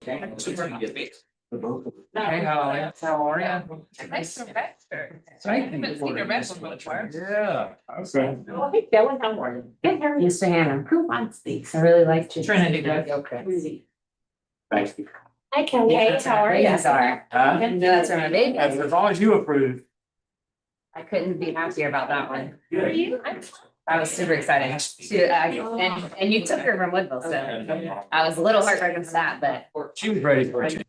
Hey, Holly, how are you? Nice to meet you. Thank I haven't seen your best one before. Yeah. okay. Well, hey, Dylan, how are you? Good, how are you? Mr. Hannah, who wants these? I really like to. Trinity does. Okay. Thank you. Hi, Kelly. Hey, how are you? Yes, are. Huh? No, that's from my baby. As long as you approve. I couldn't be happier about that one. How are you? I was super excited. And you took her from Woodville, so I was a little heartbroken for that, but. She was ready for it.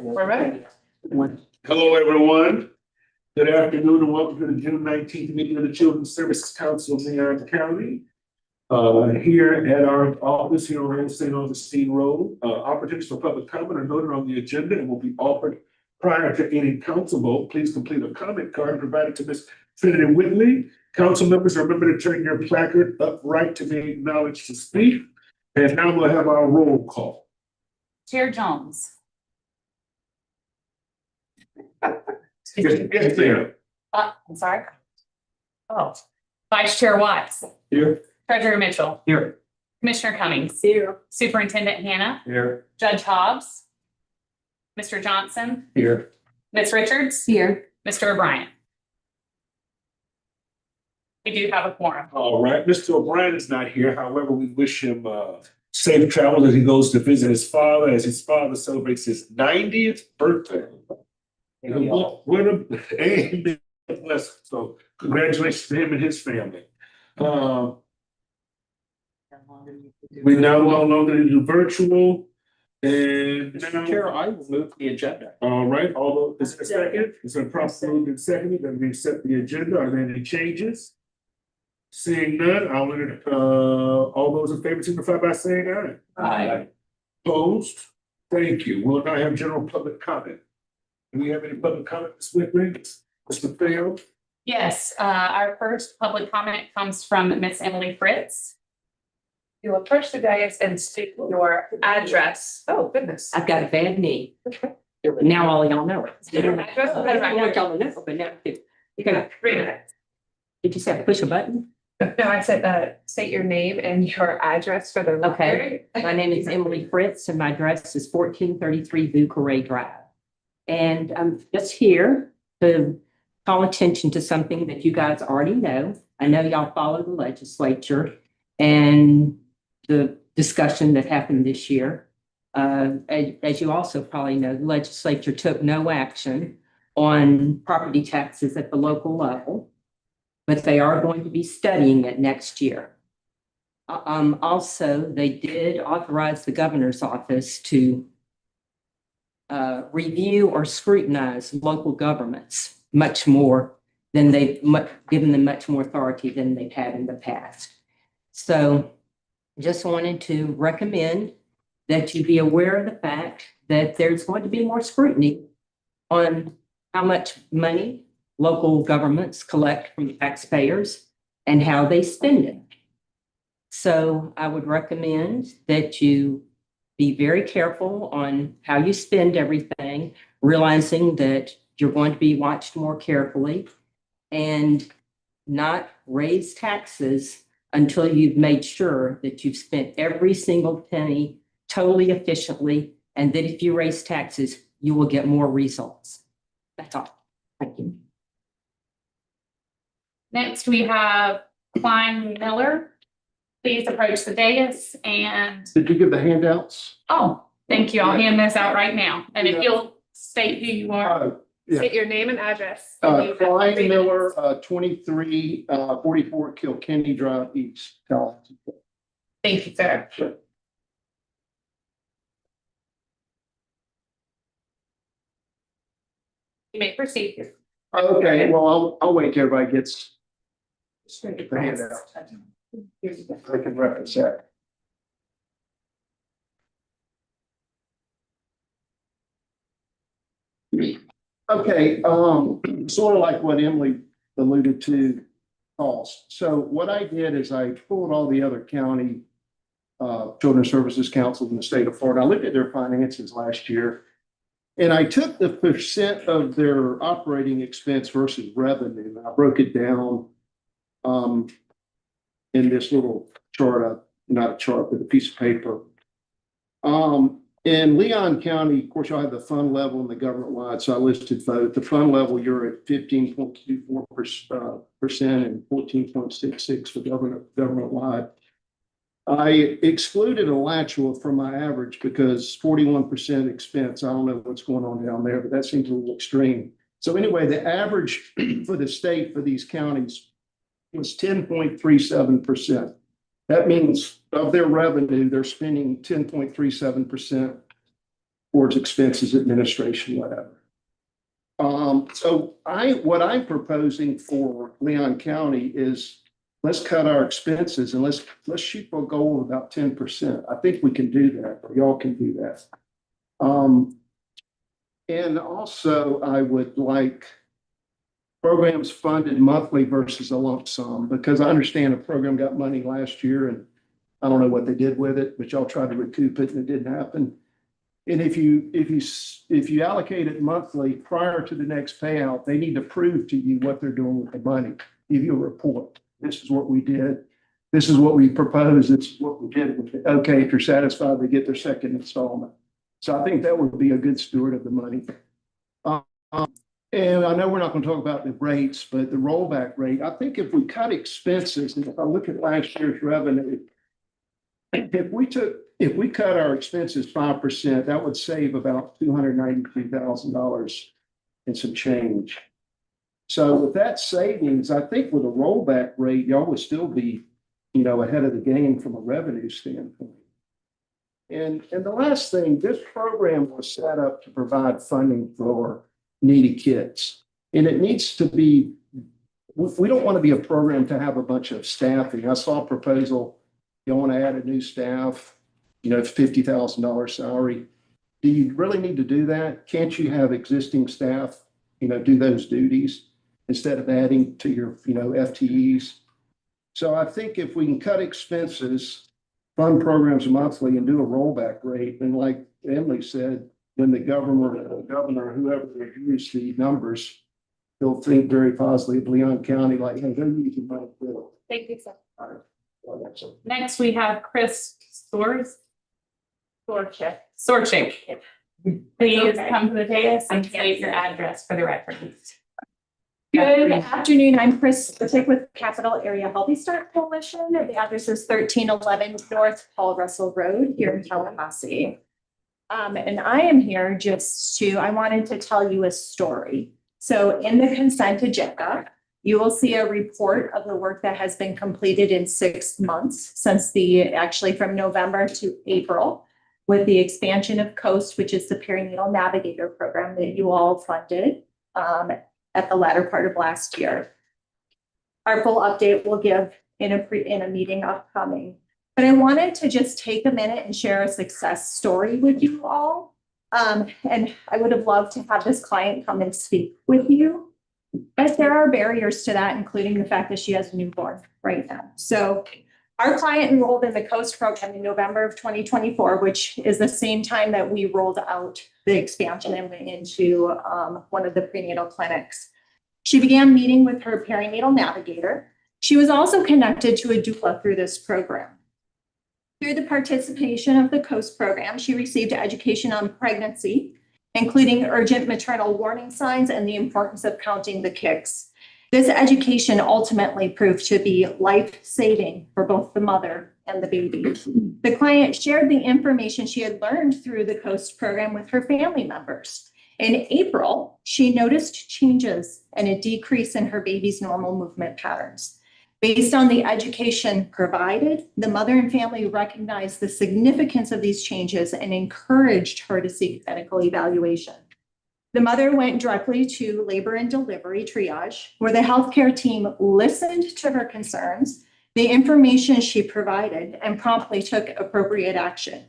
We're ready. Hello, everyone. Good afternoon and welcome to the June 19th meeting of the Children's Services Council of Leon County. Here at our office here on St. Augustine Road, opportunities for public comment are noted on the agenda and will be offered prior to any council vote. Please complete a comment card provided to Ms. Trinity Whitley. Council members, remember to turn your placard upright to be acknowledged to speak. And now we'll have our roll call. Chair Jones. Yes, ma'am. I'm sorry. Oh. Vice Chair Watts. Here. Treasurer Mitchell. Here. Commissioner Cummings. Here. Superintendent Hannah. Here. Judge Hobbs. Mr. Johnson. Here. Ms. Richards. Here. Mr. O'Brien. We do have a quorum. All right, Mr. O'Brien is not here. However, we wish him safe travels as he goes to visit his father, as his father celebrates his 90th birthday. And what a amen. Bless. So congratulations to him and his family. We now no longer do virtual. And now, Chair, I will move the agenda. all right, although, is there a second? Is there a proper moved and seconded? Then we accept the agenda. Are there any changes? Seeing none, I'll all those in favor signify by saying aye. Aye. Opposed? Thank you. We'll now have general public comment. Do we have any public comment this week, Mr. Fail? Yes, our first public comment comes from Miss Emily Fritz. You will approach the dais and state your address. Oh, goodness. I've got a bad knee. Now all y'all know it. Your address I and then don't want y'all to know, but now you can, 3 minutes. did you say push a button? No, I said, state your name and your address for the record. Okay. My name is Emily Fritz and my address is 1433 Bucaray Drive. And I'm just here to call attention to something that you guys already know. I know y'all follow the legislature and the discussion that happened this year. As you also probably know, the legislature took no action on property taxes at the local level, but they are going to be studying it next year. Also, they did authorize the governor's office to review or scrutinize local governments much more than given them much more authority than they've had in the past. So just wanted to recommend that you be aware of the fact that there's going to be more scrutiny on how much money local governments collect from taxpayers and how they spend it. So I would recommend that you be very careful on how you spend everything, realizing that you're going to be watched more carefully and not raise taxes until you've made sure that you've spent every single penny totally efficiently, and that if you raise taxes, you will get more results. That's all. Thank you. Next, we have Klein Miller. Please approach the dais and, Did you give the handouts? oh, thank you. I'll hand this out right now. And if you'll state who you are, Yeah. state your name and address. And you have 3 Klein minutes. Miller, 2344 Kilkenny Drive East, Tallahassee. Thank you, sir. Sure. You may proceed. Okay, well, I'll wait till everybody gets the handout. I can reference that. Okay, sort of like what Emily alluded to, cost. So what I did is I pulled all the other county children's services councils in the state of Florida. I looked at their finances last year. And I took the percent of their operating expense versus revenue. And I broke it down in this little chart, not a chart, but a piece of paper. In Leon County, of course, y'all have the fund level and the government wide. So I listed both. The fund level, you're at 15.24% and 14.66 for government wide. I excluded Alachua from my average because 41% expense. I don't know what's going on down there, but that seems a little extreme. So anyway, the average for the state for these counties was 10.37%. That means of their revenue, they're spending 10.37% towards expenses, administration, whatever. So what I'm proposing for Leon County is let's cut our expenses and let's shoot for a goal of about 10%. I think we can do that, or y'all can do that. And also I would like programs funded monthly versus a lump sum, because I understand a program got money last year and I don't know what they did with it, but y'all tried to recoup it and it didn't happen. And if you allocate it monthly prior to the next payout, they need to prove to you what they're doing with the money, give you a report. This is what we did. This is what we proposed. This is what we did with it. Okay, if you're satisfied, they get their second installment. So I think that would be a good steward of the money. And I know we're not going to talk about the rates, but the rollback rate, I think if we cut expenses, and if I look at last year's revenue, if we cut our expenses 5%, that would save about $293,000 and some change. So with that savings, I think with a rollback rate, y'all would still be, ahead of the game from a revenue standpoint. And the last thing, this program was set up to provide funding for needy kids. And it needs to be, we don't want to be a program to have a bunch of staffing. I saw a proposal, you want to add a new staff, it's $50,000 salary. Do you really need to do that? Can't you have existing staff, do those duties instead of adding to your, FTEs? So I think if we can cut expenses, fund programs monthly and do a rollback rate, and like Emily said, when the governor, whoever reviews the numbers, they'll think very positively on county, like, hey, they're using money. Thank you, sir. All right. Well, that's it. Next, we have Chris Sorchik. Please come to the dais and state your address for the record. Good afternoon. I'm Chris Sorchik with Capital Area Healthy Start Coalition. The address is 1311 North Paul Russell Road here in Tallahassee. And I am here I wanted to tell you a story. So in the consent agenda, you will see a report of the work that has been completed in 6 months since actually from November to April with the expansion of COAST, which is the perinatal navigator program that you all funded at the latter part of last year. Our full update we'll give in a meeting upcoming. But I wanted to just take a minute and share a success story with you all. And I would have loved to have this client come and speak with you. But there are barriers to that, including the fact that she has a newborn right now. So our client enrolled in the COAST program in November of 2024, which is the same time that we rolled out the expansion and went into one of the prenatal clinics. She began meeting with her perinatal navigator. She was also connected to a doula through this program. Through the participation of the COAST program, she received education on pregnancy, including urgent maternal warning signs and the importance of counting the kicks. This education ultimately proved to be life-saving for both the mother and the baby. The client shared the information she had learned through the COAST program with her family members. In April, she noticed changes and a decrease in her baby's normal movement patterns. Based on the education provided, the mother and family recognized the significance of these changes and encouraged her to seek medical evaluation. The mother went directly to labor and delivery triage, where the healthcare team listened to her concerns, the information she provided, and promptly took appropriate action.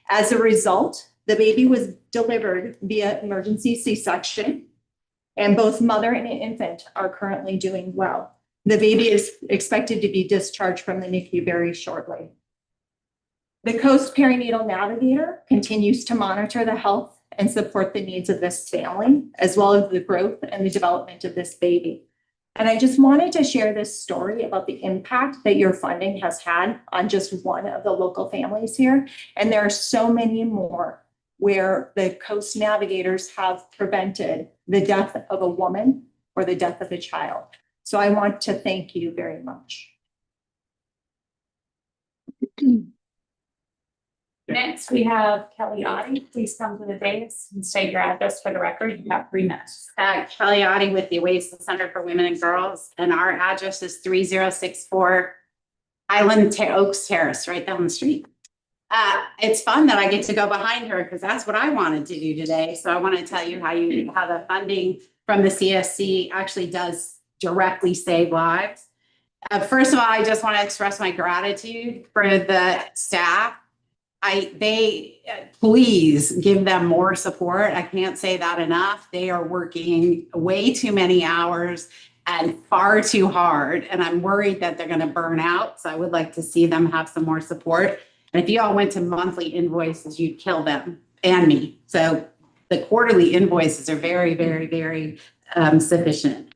As a result, the baby was delivered via emergency C-section, and both mother and infant are currently doing well. The baby is expected to be discharged from the NICU very shortly. The COAST Perinatal Navigator continues to monitor the health and support the needs of this family, as well as the growth and the development of this baby. And I just wanted to share this story about the impact that your funding has had on just one of the local families here. And there are so many more where the COAST navigators have prevented the death of a woman or the death of a child. So I want to thank you very much. Next, we have Kelly Oddie. Please come to the dais and state your address for the record. You have 3 minutes. Kelly Oddie with the Oasis Center for Women and Girls, and our address is 3064 Highland Oaks Terrace, right down the street. It's fun that I get to go behind her because that's what I wanted to do today. So I want to tell you how the funding from the CSC actually does directly save lives. First of all, I just want to express my gratitude for the staff. Please give them more support. I can't say that enough. They are working way too many hours and far too hard. And I'm worried that they're going to burn out. So I would like to see them have some more support. And if you all went to monthly invoices, you'd kill them and me. So the quarterly invoices are very, very, very sufficient.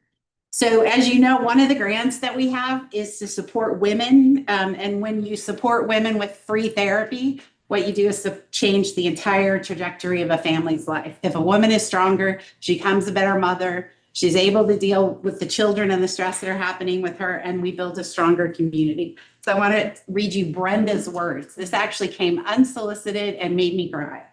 So as you know, one of the grants that we have is to support women. And when you support women with free therapy, what you do is to change the entire trajectory of a family's life. If a woman is stronger, she becomes a better mother. She's able to deal with the children and the stress that are happening with her, and we build a stronger community. So I want to read you Brenda's words. This actually came unsolicited and made me cry.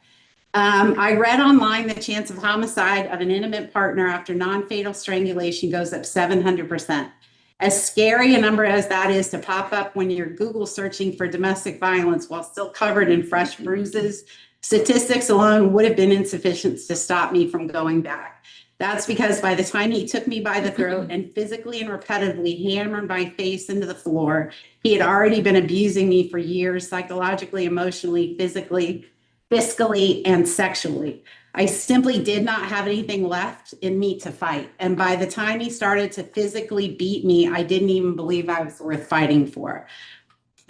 I read online the chance of homicide of an intimate partner after non-fatal strangulation goes up 700%. As scary a number as that is to pop up when you're Google searching for domestic violence while still covered in fresh bruises, statistics alone would have been insufficient to stop me from going back. That's because by the time he took me by the throat and physically and repetitively hammered my face into the floor, he had already been abusing me for years, psychologically, emotionally, physically, fiscally, and sexually. I simply did not have anything left in me to fight. And by the time he started to physically beat me, I didn't even believe I was worth fighting for.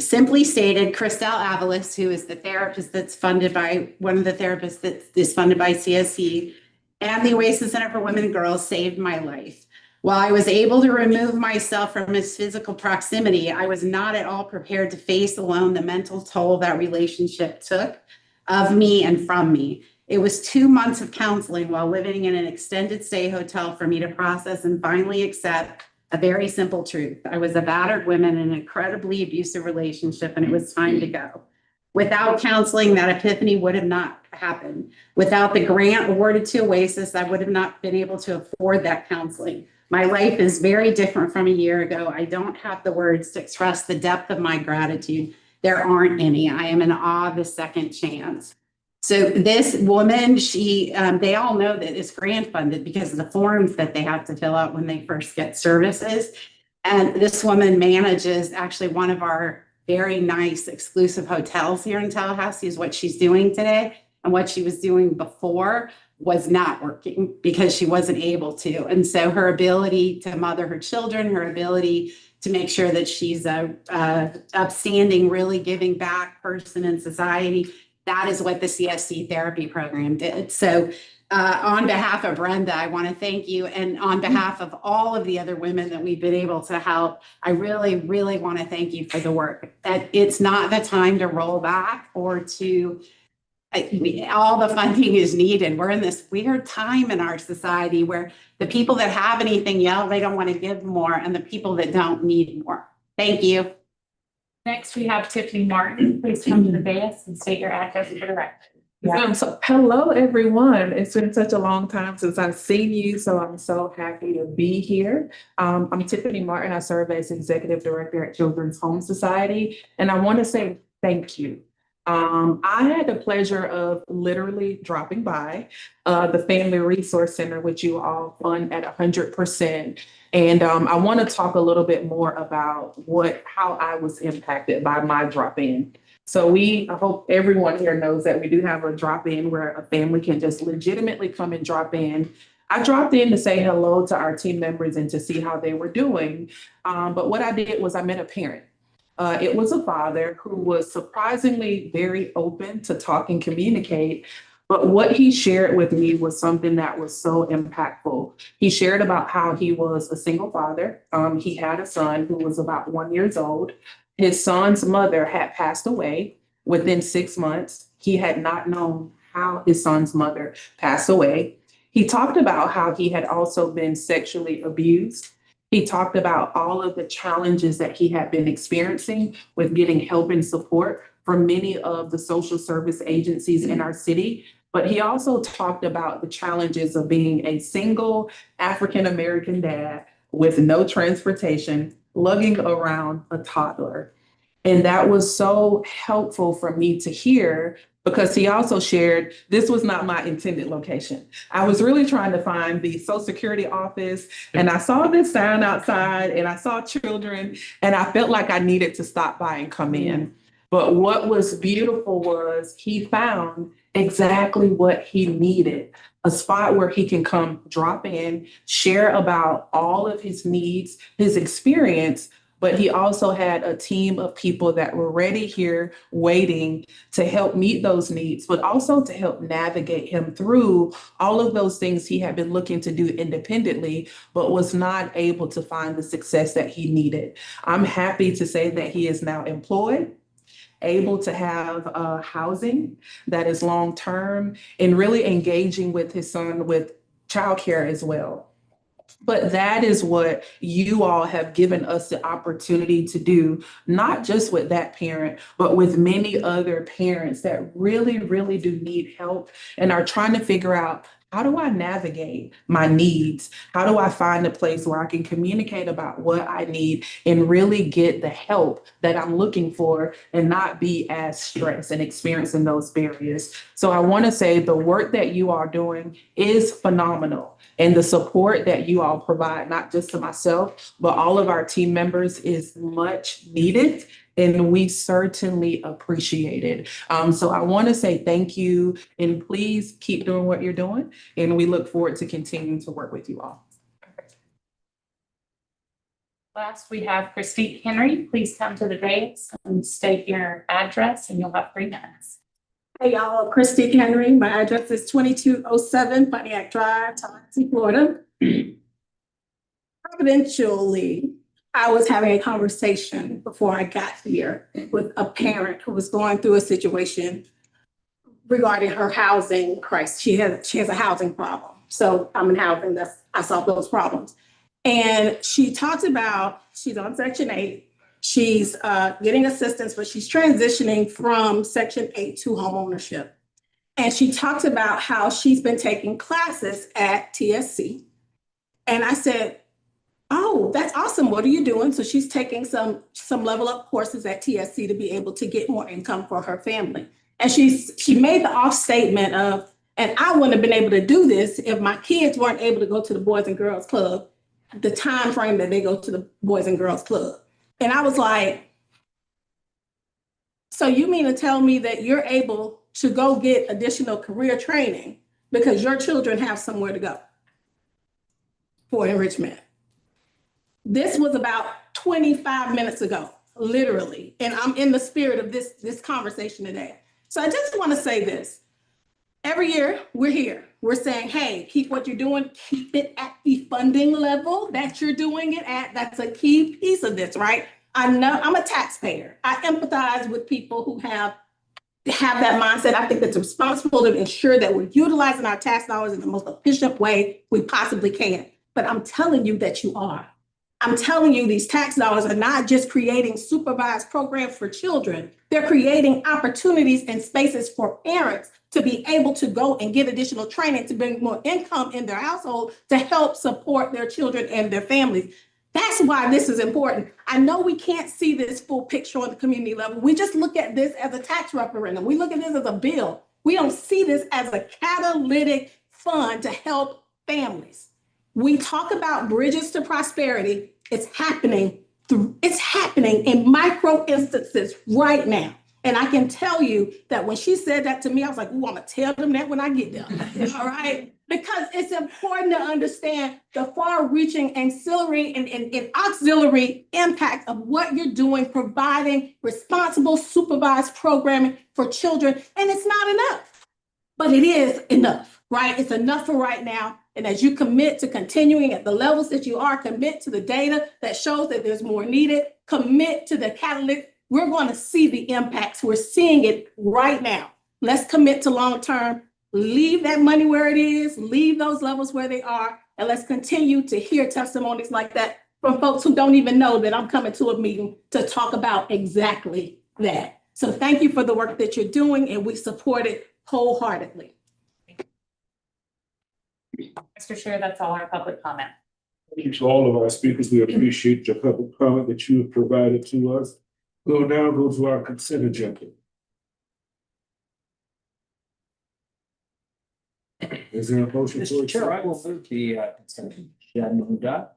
Simply stated, Christelle Avalos, who is the therapist that's funded by, one of the therapists that is funded by CSC, and the Oasis Center for Women and Girls saved my life. While I was able to remove myself from his physical proximity, I was not at all prepared to face alone the mental toll that relationship took of me and from me. It was 2 months of counseling while living in an extended stay hotel for me to process and finally accept a very simple truth. I was a battered woman in an incredibly abusive relationship, and it was time to go. Without counseling, that epiphany would have not happened. Without the grant awarded to Oasis, I would have not been able to afford that counseling. My life is very different from a year ago. I don't have the words to express the depth of my gratitude. There aren't any. I am in awe of the second chance. So this woman, they all know that it's grant funded because of the forms that they have to fill out when they first get services. And this woman manages actually one of our very nice exclusive hotels here in Tallahassee is what she's doing today. And what she was doing before was not working because she wasn't able to. And so her ability to mother her children, her ability to make sure that she's a upstanding, really giving back person in society, that is what the CSC therapy program did. So on behalf of Brenda, I want to thank you. And on behalf of all of the other women that we've been able to help, I really, really want to thank you for the work. That it's not the time to roll back or to, all the funding is needed. We're in this weird time in our society where the people that have anything yell, they don't want to give more, and the people that don't need more. Thank you. Next, we have Tiffany Martin. Please come to the dais and state your address for the record. So hello, everyone. It's been such a long time since I've seen you, so I'm so happy to be here. I'm Tiffany Martin. I serve as Executive Director at Children's Home Society, and I want to say thank you. I had the pleasure of literally dropping by the Family Resource Center, which you all fund at 100%. And I want to talk a little bit more about how I was impacted by my drop-in. So I hope everyone here knows that we do have a drop-in where a family can just legitimately come and drop in. I dropped in to say hello to our team members and to see how they were doing. But what I did was I met a parent. It was a father who was surprisingly very open to talk and communicate. But what he shared with me was something that was so impactful. He shared about how he was a single father. He had a son who was about 1 year old. His son's mother had passed away within 6 months. He had not known how his son's mother passed away. He talked about how he had also been sexually abused. He talked about all of the challenges that he had been experiencing with getting help and support from many of the social service agencies in our city. But he also talked about the challenges of being a single African-American dad with no transportation, lugging around a toddler. And that was so helpful for me to hear because he also shared this was not my intended location. I was really trying to find the Social Security office, and I saw this sign outside and I saw children, and I felt like I needed to stop by and come in. But what was beautiful was he found exactly what he needed, a spot where he can come drop in, share about all of his needs, his experience, but he also had a team of people that were ready here waiting to help meet those needs, but also to help navigate him through all of those things he had been looking to do independently, but was not able to find the success that he needed. I'm happy to say that he is now employed. able to have housing that is long-term and really engaging with his son with childcare as well. But that is what you all have given us the opportunity to do, not just with that parent, but with many other parents that really, really do need help and are trying to figure out, how do I navigate my needs? How do I find a place where I can communicate about what I need and really get the help that I'm looking for and not be as stressed and experiencing those barriers? So I want to say the work that you are doing is phenomenal. And the support that you all provide, not just to myself, but all of our team members, is much needed. And we certainly appreciate it. So I want to say thank you, and please keep doing what you're doing. And we look forward to continuing to work with you all. Last, we have Christine Henry. Please come to the dais and state your address, and you'll have 3 minutes. Hey y'all, Christy Henry. My address is 2207 Pontiac Drive, Tallahassee, Florida. Providentially, I was having a conversation before I got here with a parent who was going through a situation regarding her housing crisis. She has a housing problem. So I'm in housing, I solve those problems. And she talked about, she's on Section 8. She's getting assistance, but she's transitioning from Section 8 to homeownership. And she talked about how she's been taking classes at TSC. And I said, oh, that's awesome. What are you doing? So she's taking some level up courses at TSC to be able to get more income for her family. And she made the off statement of, and I wouldn't have been able to do this if my kids weren't able to go to the Boys and Girls Club, the time frame that they go to the Boys and Girls Club. And I was like, so you mean to tell me that you're able to go get additional career training because your children have somewhere to go for enrichment? This was about 25 minutes ago, literally. And I'm in the spirit of this conversation today. So I just want to say this. Every year we're here. We're saying, hey, keep what you're doing, keep it at the funding level that you're doing it at. That's a key piece of this, right? I know I'm a taxpayer. I empathize with people who have that mindset. I think it's responsible to ensure that we're utilizing our tax dollars in the most efficient way we possibly can. But I'm telling you that you are. I'm telling you, these tax dollars are not just creating supervised programs for children. They're creating opportunities and spaces for parents to be able to go and get additional training to bring more income in their household to help support their children and their families. That's why this is important. I know we can't see this full picture on the community level. We just look at this as a tax referendum. We look at this as a bill. We don't see this as a catalytic fund to help families. We talk about bridges to prosperity. It's happening in micro instances right now. And I can tell you that when she said that to me, I was like, ooh, I'm gonna tell them that when I get there. All right. Because it's important to understand the far-reaching ancillary and auxiliary impact of what you're doing, providing responsible, supervised programming for children. And it's not enough, but it is enough, right? It's enough for right now. And as you commit to continuing at the levels that you are, commit to the data that shows that there's more needed, commit to the catalyst, we're going to see the impacts. We're seeing it right now. Let's commit to long-term, leave that money where it is, leave those levels where they are, and let's continue to hear testimonies like that from folks who don't even know that I'm coming to a meeting to talk about exactly that. So thank you for the work that you're doing, and we support it wholeheartedly. Mr. Chair, that's all our public comment. Thank you to all of our speakers. We appreciate your public comment that you have provided to us. We'll now go to our consent agenda. Is there a motion? Mr. Chair, I will move the consent agenda.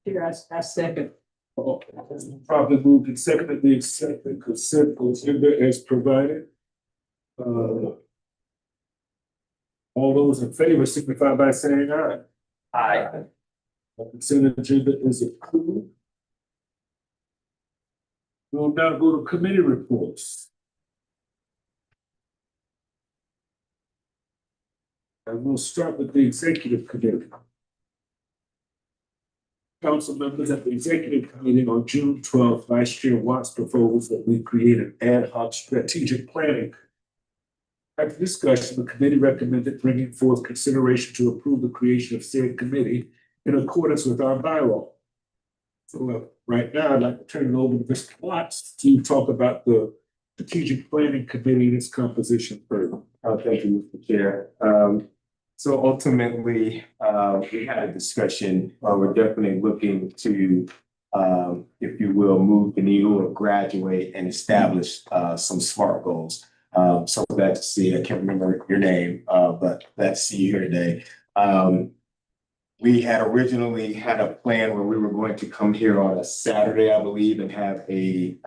Here, I second. Probably moved and seconded the consent agenda as provided. All those in favor signify by saying aye. Aye. The consent agenda is approved. We'll now go to committee reports. And we'll start with the executive committee. council members at the executive committee on June 12th, Vice Chair Watts proposed that we create an ad hoc strategic planning. After discussion, the committee recommended bringing forth consideration to approve the creation of said committee in accordance with our bylaw. So right now, I'd like to turn it over to Mr. Watts to talk about the strategic planning committee and its composition further. Thank you, Mr. Chair. So ultimately, we had a discussion, we're definitely looking to, if you will, move the needle or graduate and establish, some SMART goals. So glad to see, I can't remember your name, but glad to see you here today. We had originally had a plan where we were going to come here on a Saturday, I believe, and have a,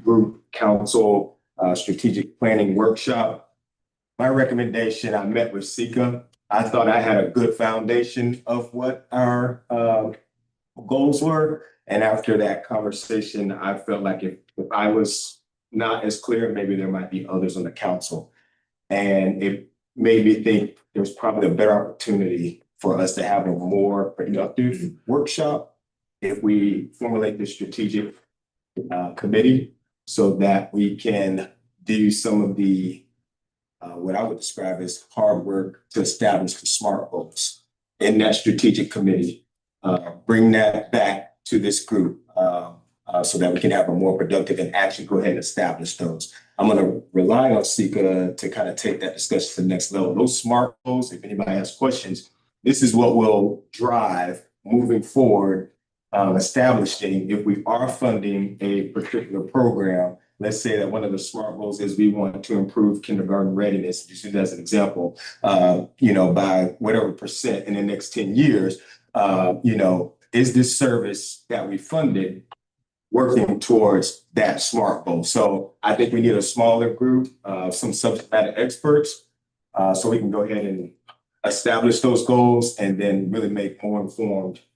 group council, strategic planning workshop. My recommendation, I met with Sika. I thought I had a good foundation of what our goals were. And after that conversation, I felt like if I was not as clear, maybe there might be others on the council. And it made me think there's probably a better opportunity for us to have a more productive workshop if we formulate the strategic committee so that we can do some of the what I would describe as hard work to establish the SMART goals in that strategic committee. Bring that back to this group so that we can have a more productive and actually go ahead and establish those. I'm going to rely on Sika to kind of take that discussion to the next level. Those SMART goals, if anybody has questions, this is what will drive moving forward, establishing if we are funding a particular program. Let's say that one of the SMART goals is we want to improve kindergarten readiness, just use that as an example, by whatever percent in the next 10 years, is this service that we funded working towards that SMART goal? So I think we need a smaller group, some subject matter experts, so we can go ahead and establish those goals and then really make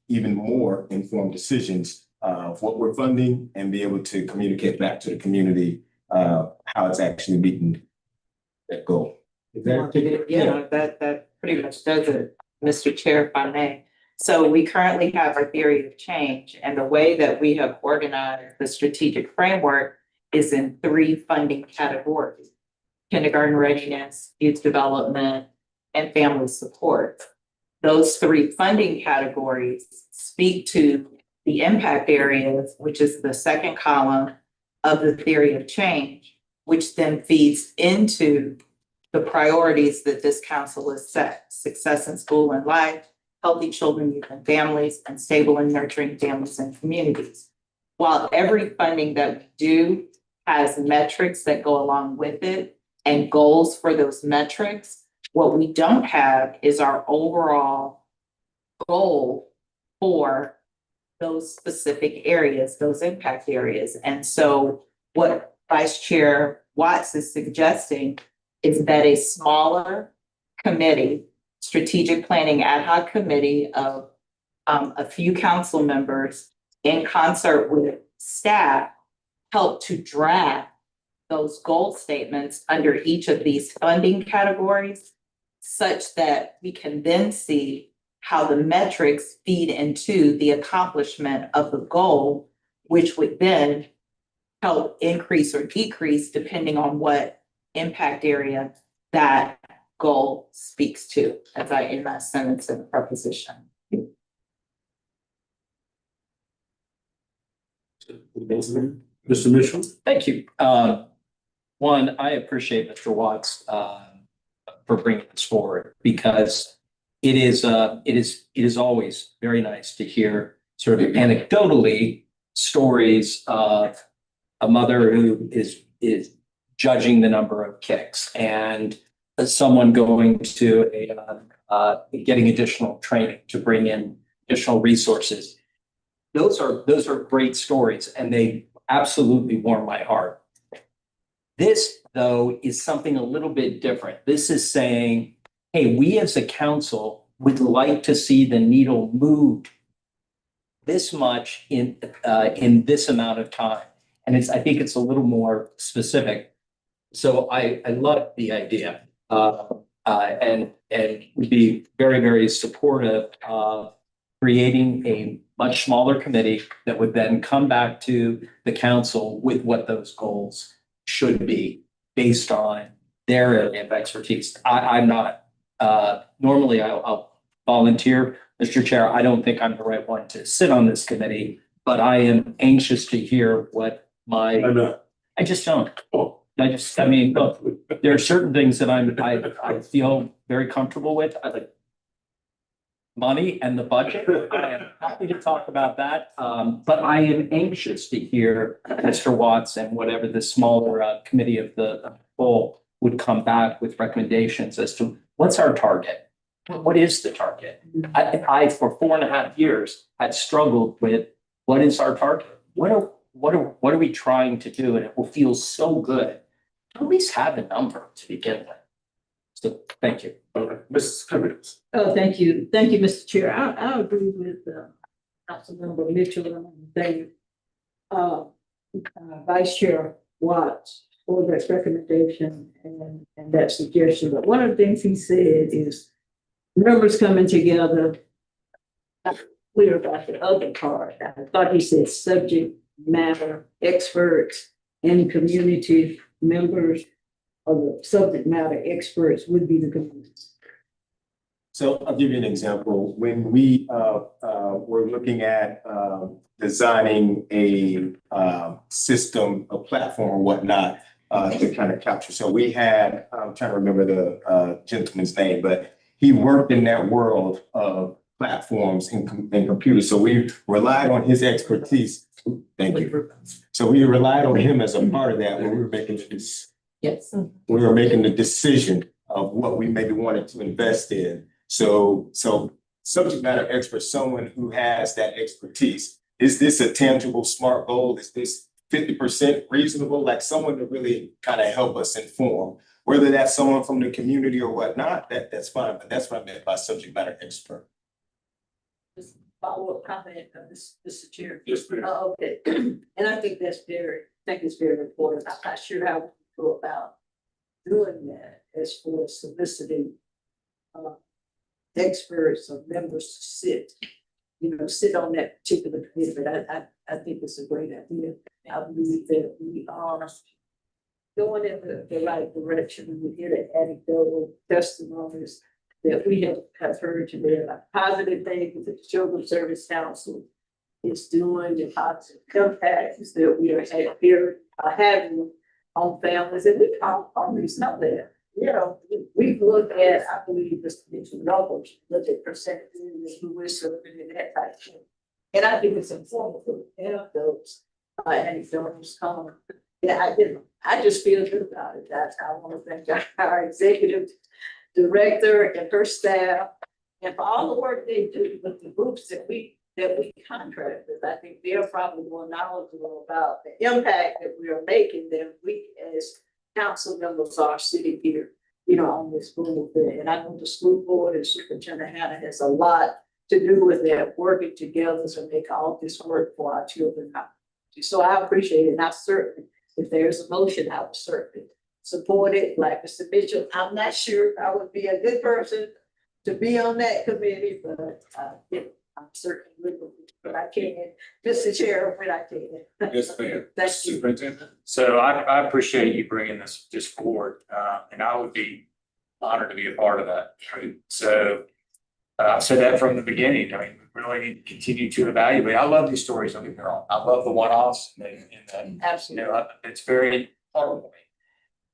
even more informed decisions of what we're funding and be able to communicate back to the community how it's actually meeting that goal. Is that Yeah, that pretty much does it, Mr. Chair, if I may. So we currently have our theory of change, and the way that we have organized the strategic framework is in 3 funding categories: kindergarten readiness, youth development, and family support. Those 3 funding categories speak to the impact areas, which is the second column of the theory of change, which then feeds into the priorities that this council has set: success in school and life, healthy children, youth, and families, and stable and nurturing families and communities. While every funding that we do has metrics that go along with it and goals for those metrics, what we don't have is our overall goal for those specific areas, those impact areas. And so what Vice Chair Watts is suggesting is that a smaller committee, strategic planning ad hoc committee of a few council members in concert with staff help to draft those goal statements under each of these funding categories, such that we can then see how the metrics feed into the accomplishment of the goal, which would then help increase or decrease depending on what impact area that goal speaks to, as I in that sentence and preposition. Mr. Mitchell? Thank you. One, I appreciate Mr. Watts for bringing this forward, because it is always very nice to hear sort of anecdotally stories of a mother who is judging the number of kicks and someone going to getting additional training to bring in additional resources. Those are great stories, and they absolutely warm my heart. This, though, is something a little bit different. This is saying, hey, we as a council would like to see the needle moved this much in this amount of time. And I think it's a little more specific. So I love the idea and would be very, very supportive of creating a much smaller committee that would then come back to the council with what those goals should be based on their area of expertise. I'm not, normally I'll volunteer. Mr. Chair, I don't think I'm the right one to sit on this committee, but I am anxious to hear what I just don't. I mean, look, there are certain things that I feel very comfortable with. I like money and the budget. I am happy to talk about that. But I am anxious to hear Mr. Watts and whatever the smaller committee of the whole would come back with recommendations as to what's our target? What is the target? I for 4.5 years had struggled with what is our target? What are we trying to do? And it will feel so good to at least have a number to begin with. So thank you. Mrs. Cummings. Oh, thank you. Thank you, Mr. Chair. I agree with Councilmember Mitchell and thank Vice Chair Watts for that recommendation and that suggestion. But one of the things he said is members coming together. Not clear about the other part. I thought he said subject matter experts and community members, or the subject matter experts would be the community. So I'll give you an example. When we were looking at designing a system, a platform or whatnot to kind of capture. So we had, I'm trying to remember the gentleman's name, but he worked in that world of platforms and computers. So we relied on his expertise. Thank you. So we relied on him as a part of that when we were making this. Yes. We were making the decision of what we maybe wanted to invest in. So subject matter expert, someone who has that expertise. Is this a tangible SMART goal? Is this 50% reasonable? Like someone to really kind of help us inform, whether that's someone from the community or whatnot, that's fine. But that's what I meant by subject matter expert. Just follow-up comment of Mr. Chair. Yes, ma'am. Okay, and I think it's very important. I'm not sure how we go about doing that as for soliciting experts or members to sit on that particular committee. But I think it's a great idea. I believe that we are going in the right direction, and we hear the anecdotal testimonies that we have heard today, like positive things that the Children's Service Council is doing, the positive impacts that we are having on families, and we always know that. You know, we've looked at, I believe, the numbers, look at percentages, who we're serving and that type of thing. And I think it's informative to have those anecdotes come. Yeah, I just feel good about it. I want to thank our executive director and her staff and for all the work they do with the groups that we contract with. I think they're probably more knowledgeable about the impact that we are making than we as council members are sitting here, on this board. And I know the school board and Superintendent Hannah has a lot to do with that, working together to make all this work for our children. So I appreciate it. And I certainly, if there's a motion, I would certainly support it. Like Mr. Mitchell, I'm not sure I would be a good person to be on that committee, but I'm certainly willing, but I can. Mr. Chair, when I can. Yes, ma'am. Thank you. Superintendent. So I appreciate you bringing this forward, and I would be honored to be a part of that. So I said that from the beginning. I mean, we really need to continue to evaluate. I love these stories, don't get me wrong. I love the one-offs and Absolutely. it's very heartwarming.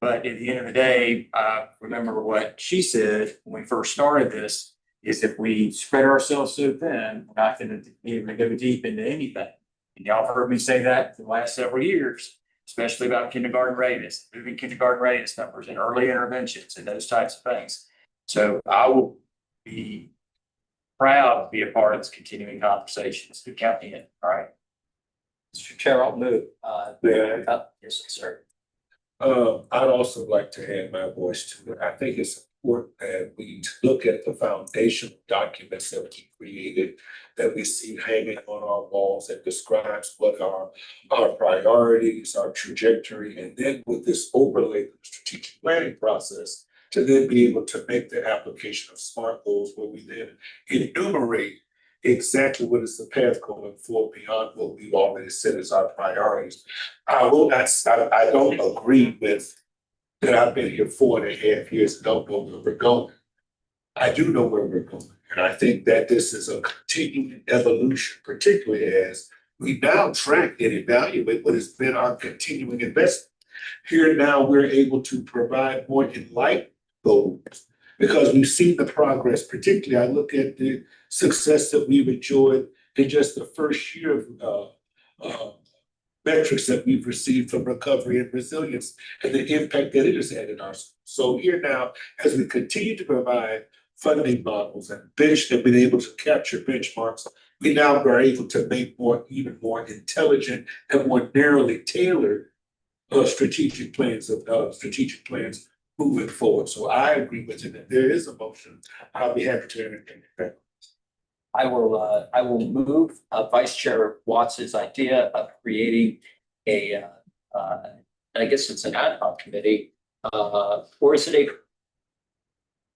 But at the end of the day, I remember what she said when we first started this, is if we spread ourselves so thin, we're not going to be able to go deep into anything. And y'all have heard me say that for the last several years, especially about kindergarten readiness, moving kindergarten readiness numbers and early interventions and those types of things. So I will be proud to be a part of this continuing conversations to count in. All right. Mr. Chair, I'll move. Yes, sir. I'd also like to add my voice to it. I think it's important that we look at the foundational documents that we created, that we see hanging on our walls that describes what our priorities, our trajectory, and then with this overlay of the strategic planning process, to then be able to make the application of SMART goals where we then enumerate exactly what is the path going forward beyond what we've already set as our priorities. I will not, I don't agree with that I've been here 4.5 years and don't know where we're going. I do know where we're going, and I think that this is a continuing evolution, particularly as we now track and evaluate what has been our continuing investment. Here now, we're able to provide more enlightened goals because we've seen the progress. Particularly, I look at the success that we've enjoyed in just the first year of metrics that we've received from recovery and resilience and the impact that it has had in our schools. So here now, as we continue to provide funding models and have been able to capture benchmarks, we now are able to make even more intelligent and more narrowly tailored strategic plans moving forward. So I agree with it. If there is a motion, I'll be happy to entertain it. I will move Vice Chair Watts's idea of creating a, I guess it's an ad hoc committee, or is it a?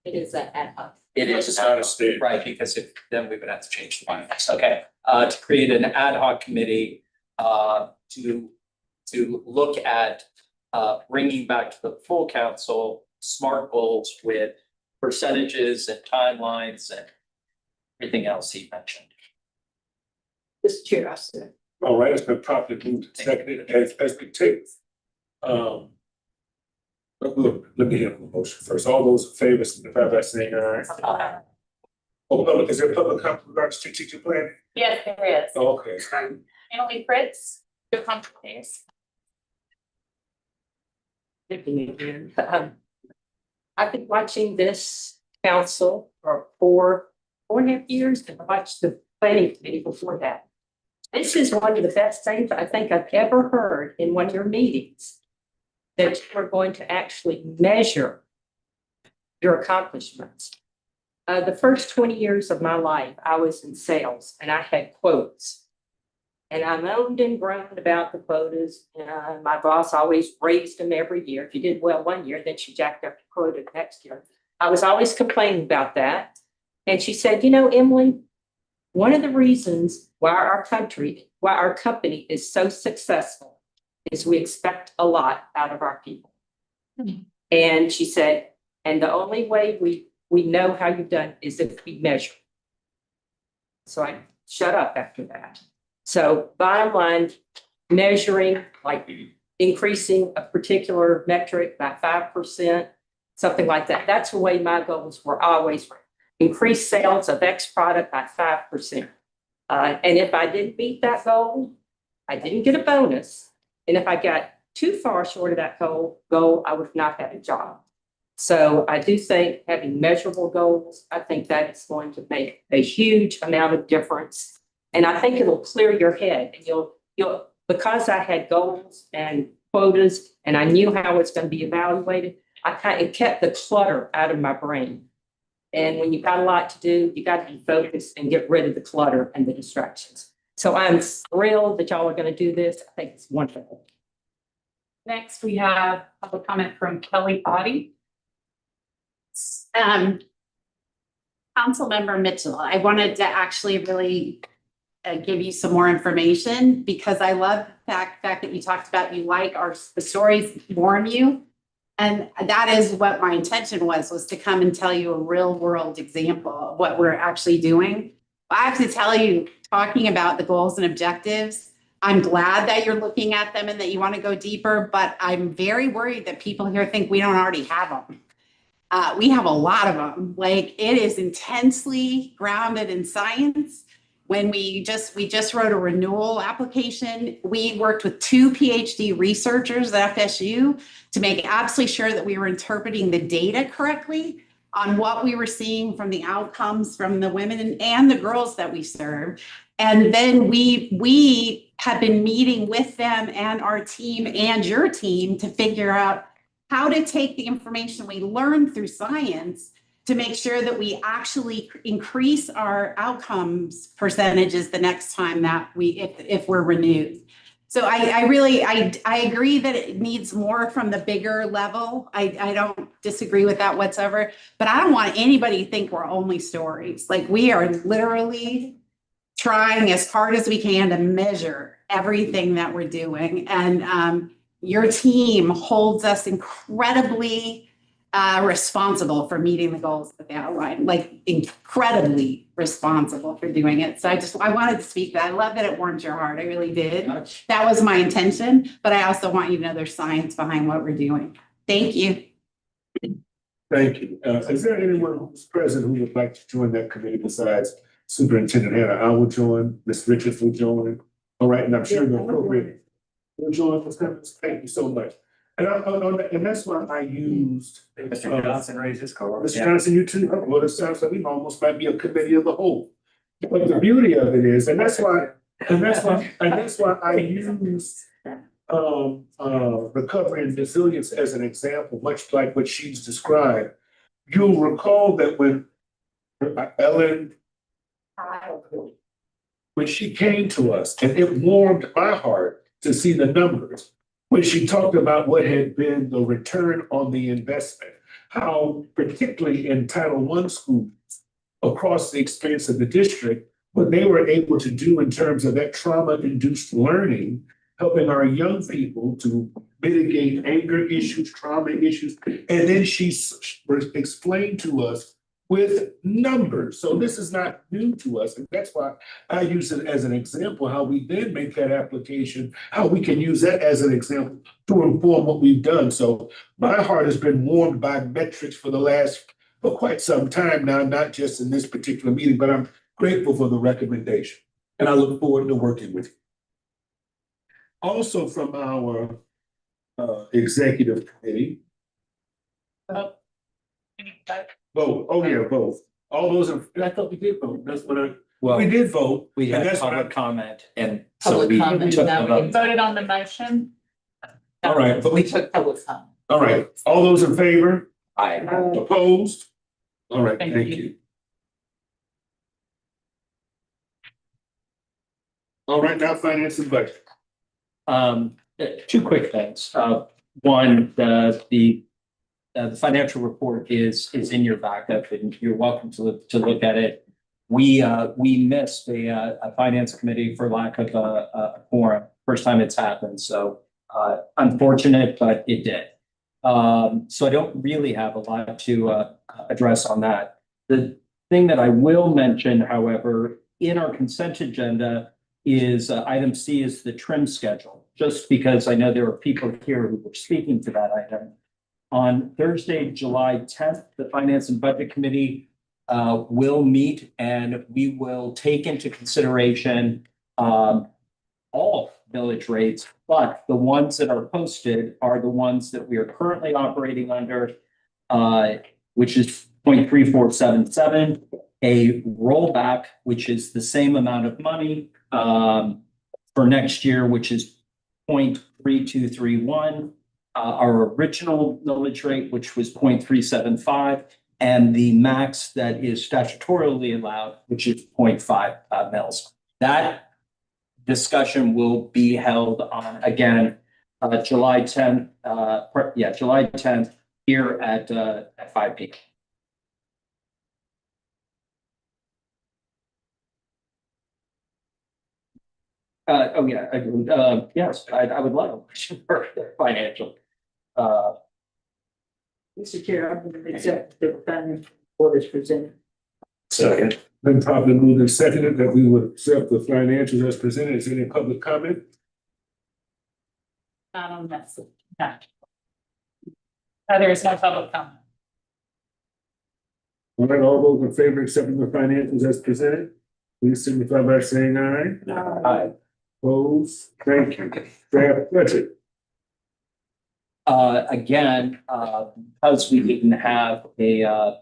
It is an ad hoc. It is It's not a state. right, because then we would have to change the bylaws. Okay, to create an ad hoc committee, to look at bringing back to the full council SMART goals with percentages and timelines and everything else he mentioned. Mr. Chair, I said. All right, it's been properly moved and seconded as we take. Let me hear the motion first. All those in favor, signify by saying aye. Is there public comment regarding strategic plan? Yes, there is. Okay. Emily Fritz, your comment, please. I've been watching this council for 4.5 years, and I watched the planning committee before that. This is one of the best things I think I've ever heard in one of your meetings, that we're going to actually measure your accomplishments. The first 20 years of my life, I was in sales and I had quotas. And I moaned and groaned about the quotas. My boss always raised them every year. If you did well one year, then she jacked up the quota the next year. I was always complaining about that. And she said, you know, Emily, one of the reasons why our company is so successful is we expect a lot out of our people. And she said, and the only way we know how you've done is if we measure. So I shut up after that. So bottom line, measuring, like increasing a particular metric by 5%, something like that. That's the way my goals were always. Increase sales of X product by 5%. And if I didn't meet that goal, I didn't get a bonus. And if I got too far short of that goal, I would not have a job. So I do think having measurable goals, I think that is going to make a huge amount of difference. And I think it'll clear your head, and you'll because I had goals and quotas and I knew how it's going to be evaluated, it kept the clutter out of my brain. And when you've got a lot to do, you got to be focused and get rid of the clutter and the distractions. So I'm thrilled that y'all are going to do this. I think it's wonderful. Next, we have public comment from Kelly Body. Councilmember Mitchell, I wanted to actually really give you some more information because I love the fact that you talked about you like the stories warm you. And that is what my intention was to come and tell you a real world example of what we're actually doing. I have to tell you, talking about the goals and objectives, I'm glad that you're looking at them and that you want to go deeper, but I'm very worried that people here think we don't already have them. We have a lot of them. Like, it is intensely grounded in science. When we just wrote a renewal application, we worked with 2 PhD researchers at FSU to make absolutely sure that we were interpreting the data correctly on what we were seeing from the outcomes from the women and the girls that we serve. And then we have been meeting with them and our team and your team to figure out how to take the information we learned through science to make sure that we actually increase our outcomes percentages the next time that if we're renewed. So I really agree that it needs more from the bigger level. I don't disagree with that whatsoever, but I don't want anybody to think we're only stories. Like, we are literally trying as hard as we can to measure everything that we're doing. And your team holds us incredibly responsible for meeting the goals that they outlined, like incredibly responsible for doing it. So I wanted to speak that. I love that it warmed your heart. I really did. That was my intention, but I also want you to know there's science behind what we're doing. Thank you. Thank you. Is there anyone who's present who would like to join that committee besides Superintendent Hannah? I will join, Ms. Richards will join. All right, and I'm sure the appropriate will join for comments. Thank you so much. And that's why I used. Mr. Johnson raised his card. Mr. Johnson, you too. Well, it sounds like we almost might be a committee of the whole. But the beauty of it is, and that's why I use recovery and resilience as an example, much like what she's described. You'll recall that when Ellen, when she came to us, and it warmed my heart to see the numbers, when she talked about what had been the return on the investment, how particularly in Title I schools across the expanse of the district, what they were able to do in terms of that trauma-induced learning, helping our young people to mitigate anger issues, trauma issues. And then she explained to us with numbers. So this is not new to us. And that's why I use it as an example, how we then make that application, how we can use that as an example to inform what we've done. So my heart has been warmed by metrics for quite some time now, not just in this particular meeting, but I'm grateful for the recommendation. And I look forward to working with you. Also from our executive committee. Vote, oh yeah, vote. All those, I thought we did vote, that's what we did vote. We and had that's what public comment and so Public we comment, took now the we vote. Voted on the motion. All right, We took public comment. all right, all those in favor, Aye. opposed? All right, Thank thank you. you. All right, now finance and budget. Two quick things. One, the financial report is in your backup and you're welcome to look at it. We missed a finance committee for lack of a quorum. First time it's happened. So unfortunate, but it did. So I don't really have a lot to address on that. The thing that I will mention, however, in our consent agenda is item C is the trim schedule, just because I know there are people here who were speaking to that item. On Thursday, July 10th, the Finance and Budget Committee will meet and we will take into consideration all millage rates, but the ones that are posted are the ones that we are currently operating under, which is 0.3477, a rollback, which is the same amount of money for next year, which is 0.3231, our original millage rate, which was 0.375, and the max that is statutorily allowed, which is 0.5 mils. That discussion will be held on, again, July 10th, July 10th here at 5 p.m. Yes, I would love a motion for financial. Mr. Chair, I'm going to accept the final report is presented. Second. Been properly moved and seconded that we would accept the financials as presented. Is there any public comment? Not on that. No. There is no public comment. All right, all those in favor of accepting the financials as presented, please signify by saying aye. Aye. Opposed? Thank you. Draft budget. Again, because we didn't have a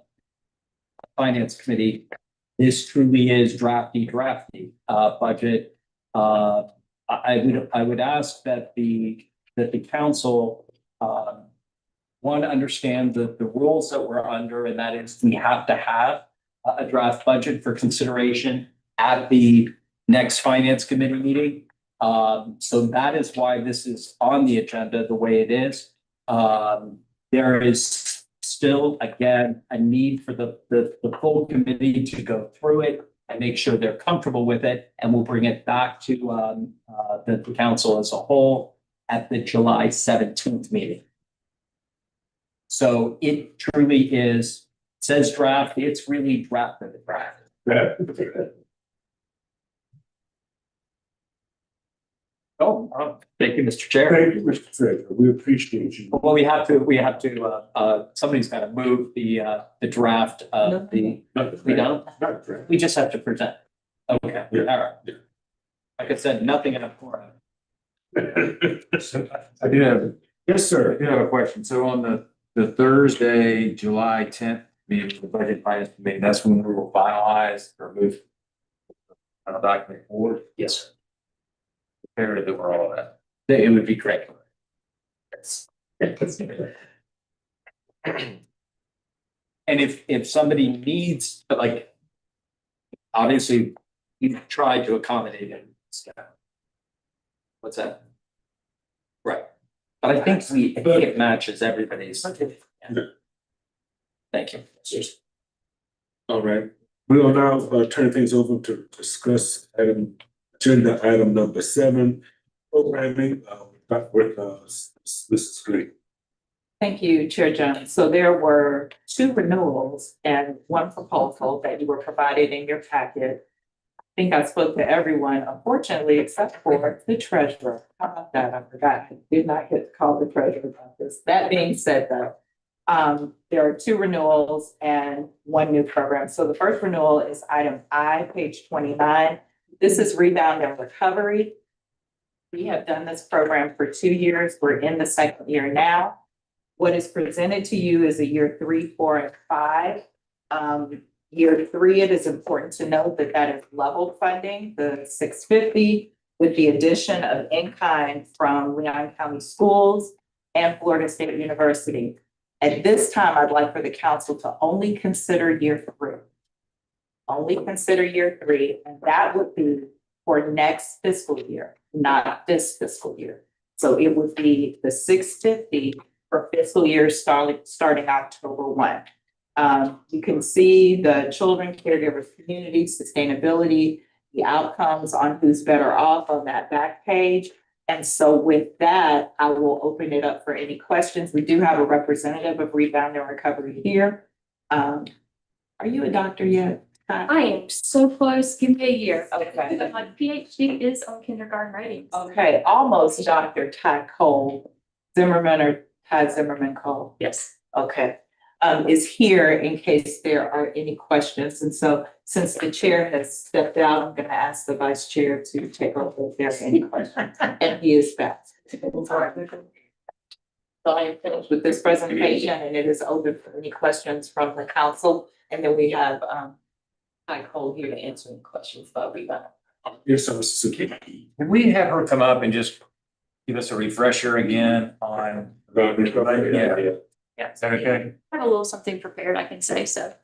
finance committee, this truly is drafty budget. I would ask that the council one, understand the rules that we're under, and that is we have to have a draft budget for consideration at the next finance committee meeting. So that is why this is on the agenda the way it is. There is still, again, a need for the full committee to go through it and make sure they're comfortable with it, and we'll bring it back to the council as a whole at the July 17th meeting. So it truly is, says draft, it's really draft of the draft. Thank you, Mr. Chair. Thank you, Mr. Treasurer. We appreciate you. Well, we have to, somebody's got to move the draft of the, we don't, Not correct. we just have to present. Okay, Yeah. all right. Like I said, nothing in a forum. I do have, Yes, sir. I do have a question. So on the Thursday, July 10th, meeting, the budget finance committee, that's when we will finalize or move final document forward. Yes, Imperative that we're all at. it would be great. Yes. And if somebody needs, but like, obviously, you tried to accommodate him. What's that? Right, but I think it matches everybody's. Yeah. Thank you. All right. We'll now turn things over to discuss agenda item number 7, programming with Mrs. Green. Thank you, Chair Jones. So there were 2 renewals and 1 proposal that you were provided in your packet. I think I spoke to everyone, unfortunately, except for the treasurer. How about that? I forgot. I did not get to call the treasurer about this. That being said, though, there are 2 renewals and 1 new program. So the first renewal is item I, page 29. This is rebound and recovery. We have done this program for 2 years. We're in the 2nd year now. What is presented to you is a year 3, 4, and 5. Year 3, it is important to note that that is level funding, the $650, with the addition of in-kind from Leon County Schools and Florida State University. At this time, I'd like for the council to only consider year 3. Only consider year 3, and that would be for next fiscal year, not this fiscal year. So it would be the $650 for fiscal year starting October 1. You can see the children, caregivers, community, sustainability, the outcomes on who's better off on that back page. And so with that, I will open it up for any questions. We do have a representative of Rebound and Recovery here. Are you a doctor yet? I am so close. Give me a year. Okay. But my PhD is on kindergarten writing. Okay, almost Dr. Ty Cole Zimmerman or Ty Zimmerman Cole. Yes. Okay, is here in case there are any questions. And so since the chair has stepped out, I'm going to ask the vice chair to take over if there are any questions. And he is back. So I am finished with this presentation and it is open for any questions from the council. And then we have Ty Cole here to answer any questions about rebound. Yes, sir, Mr. Suki. Can we have her come up and just give us a refresher again on? Yeah, is that okay? I have a little something prepared, I can say so.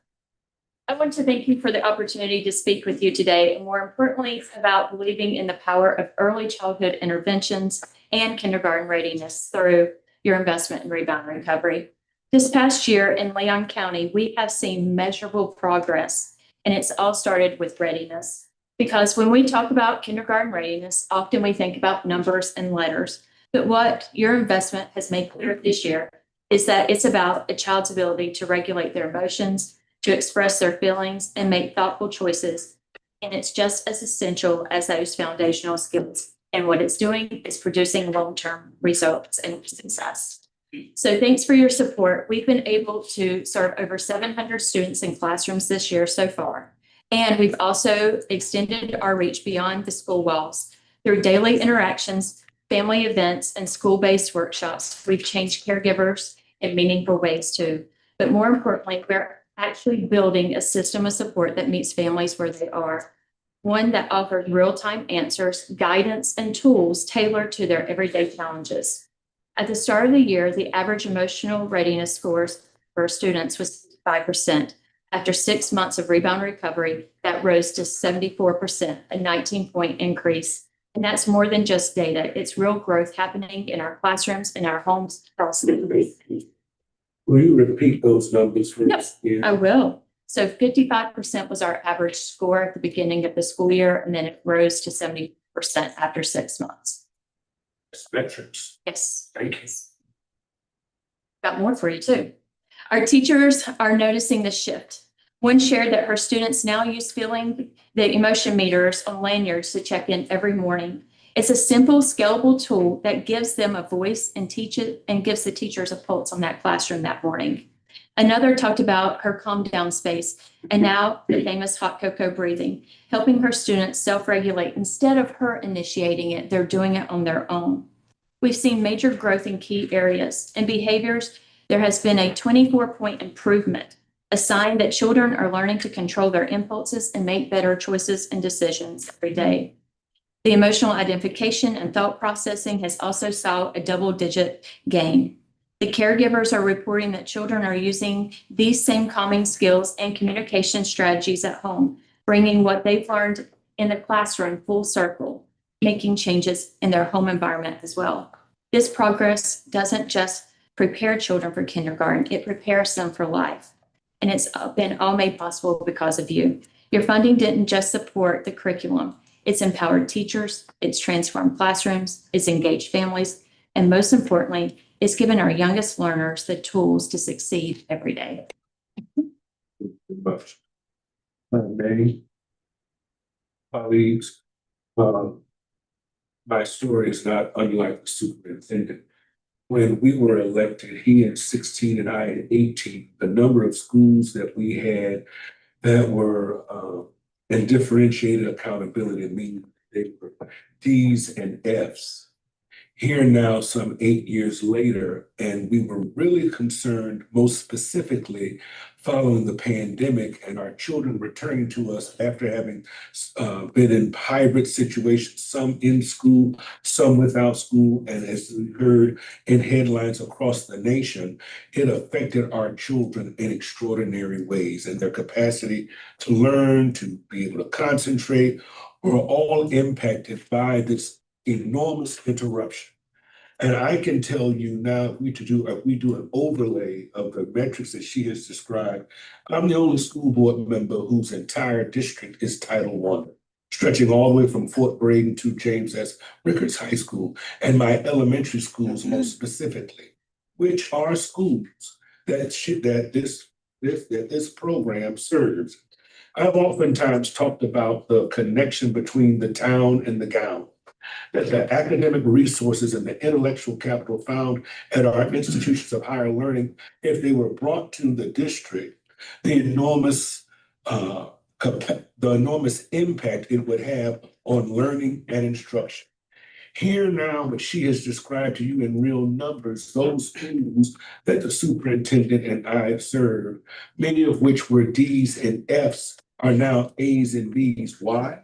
I want to thank you for the opportunity to speak with you today, and more importantly, about believing in the power of early childhood interventions and kindergarten readiness through your investment in rebound and recovery. This past year in Leon County, we have seen measurable progress, and it's all started with readiness. Because when we talk about kindergarten readiness, often we think about numbers and letters, but what your investment has made clear this year is that it's about a child's ability to regulate their emotions, to express their feelings, and make thoughtful choices. And it's just as essential as those foundational skills. And what it's doing is producing long-term results and success. So thanks for your support. We've been able to serve over 700 students in classrooms this year so far. And we've also extended our reach beyond the school walls through daily interactions, family events, and school-based workshops. We've changed caregivers in meaningful ways too. But more importantly, we're actually building a system of support that meets families where they are. One that offers real-time answers, guidance, and tools tailored to their everyday challenges. At the start of the year, the average emotional readiness scores for students was 5%. After 6 months of rebound recovery, that rose to 74%, a 19-point increase. And that's more than just data. It's real growth happening in our classrooms, in our homes across the country. Will you repeat those numbers for Yep. us? Yeah. I will. So 55% was our average score at the beginning of the school year, and then it rose to 70% after 6 months. Metrics. Yes. Thank you. Got more for you too. Our teachers are noticing the shift. One shared that her students now use feeling the emotion meters on lanyards to check in every morning. It's a simple, scalable tool that gives them a voice and gives the teachers a pulse on that classroom that morning. Another talked about her calm down space and now the famous hot cocoa breathing, helping her students self-regulate. Instead of her initiating it, they're doing it on their own. We've seen major growth in key areas and behaviors. There has been a 24-point improvement, a sign that children are learning to control their impulses and make better choices and decisions every day. The emotional identification and thought processing has also saw a double-digit gain. The caregivers are reporting that children are using these same calming skills and communication strategies at home, bringing what they've learned in the classroom full circle, making changes in their home environment as well. This progress doesn't just prepare children for kindergarten, it prepares them for life. And it's been all made possible because of you. Your funding didn't just support the curriculum, it's empowered teachers, it's transformed classrooms, it's engaged families, and most importantly, it's given our youngest learners the tools to succeed every day. Much. Many colleagues, my story is not unlike the superintendent. When we were elected, he had 16 and I had 18, the number of schools that we had that were and differentiated accountability, meaning they were D's and F's. Here now, some 8 years later, and we were really concerned most specifically following the pandemic and our children returning to us after having been in hybrid situations, some in school, some without school. And as we heard in headlines across the nation, it affected our children in extraordinary ways, and their capacity to learn, to be able to concentrate, were all impacted by this enormous interruption. And I can tell you now, if we do an overlay of the metrics that she has described, I'm the only school board member whose entire district is Title I, stretching all the way from Fort Braden to James S. Rickards High School, and my elementary schools most specifically, which are schools that this program serves. I've oftentimes talked about the connection between the town and the gown, that the academic resources and the intellectual capital found at our institutions of higher learning, if they were brought to the district, the enormous impact it would have on learning and instruction. Here now, what she has described to you in real numbers, those schools that the superintendent and I have served, many of which were D's and F's, are now A's and B's. Why?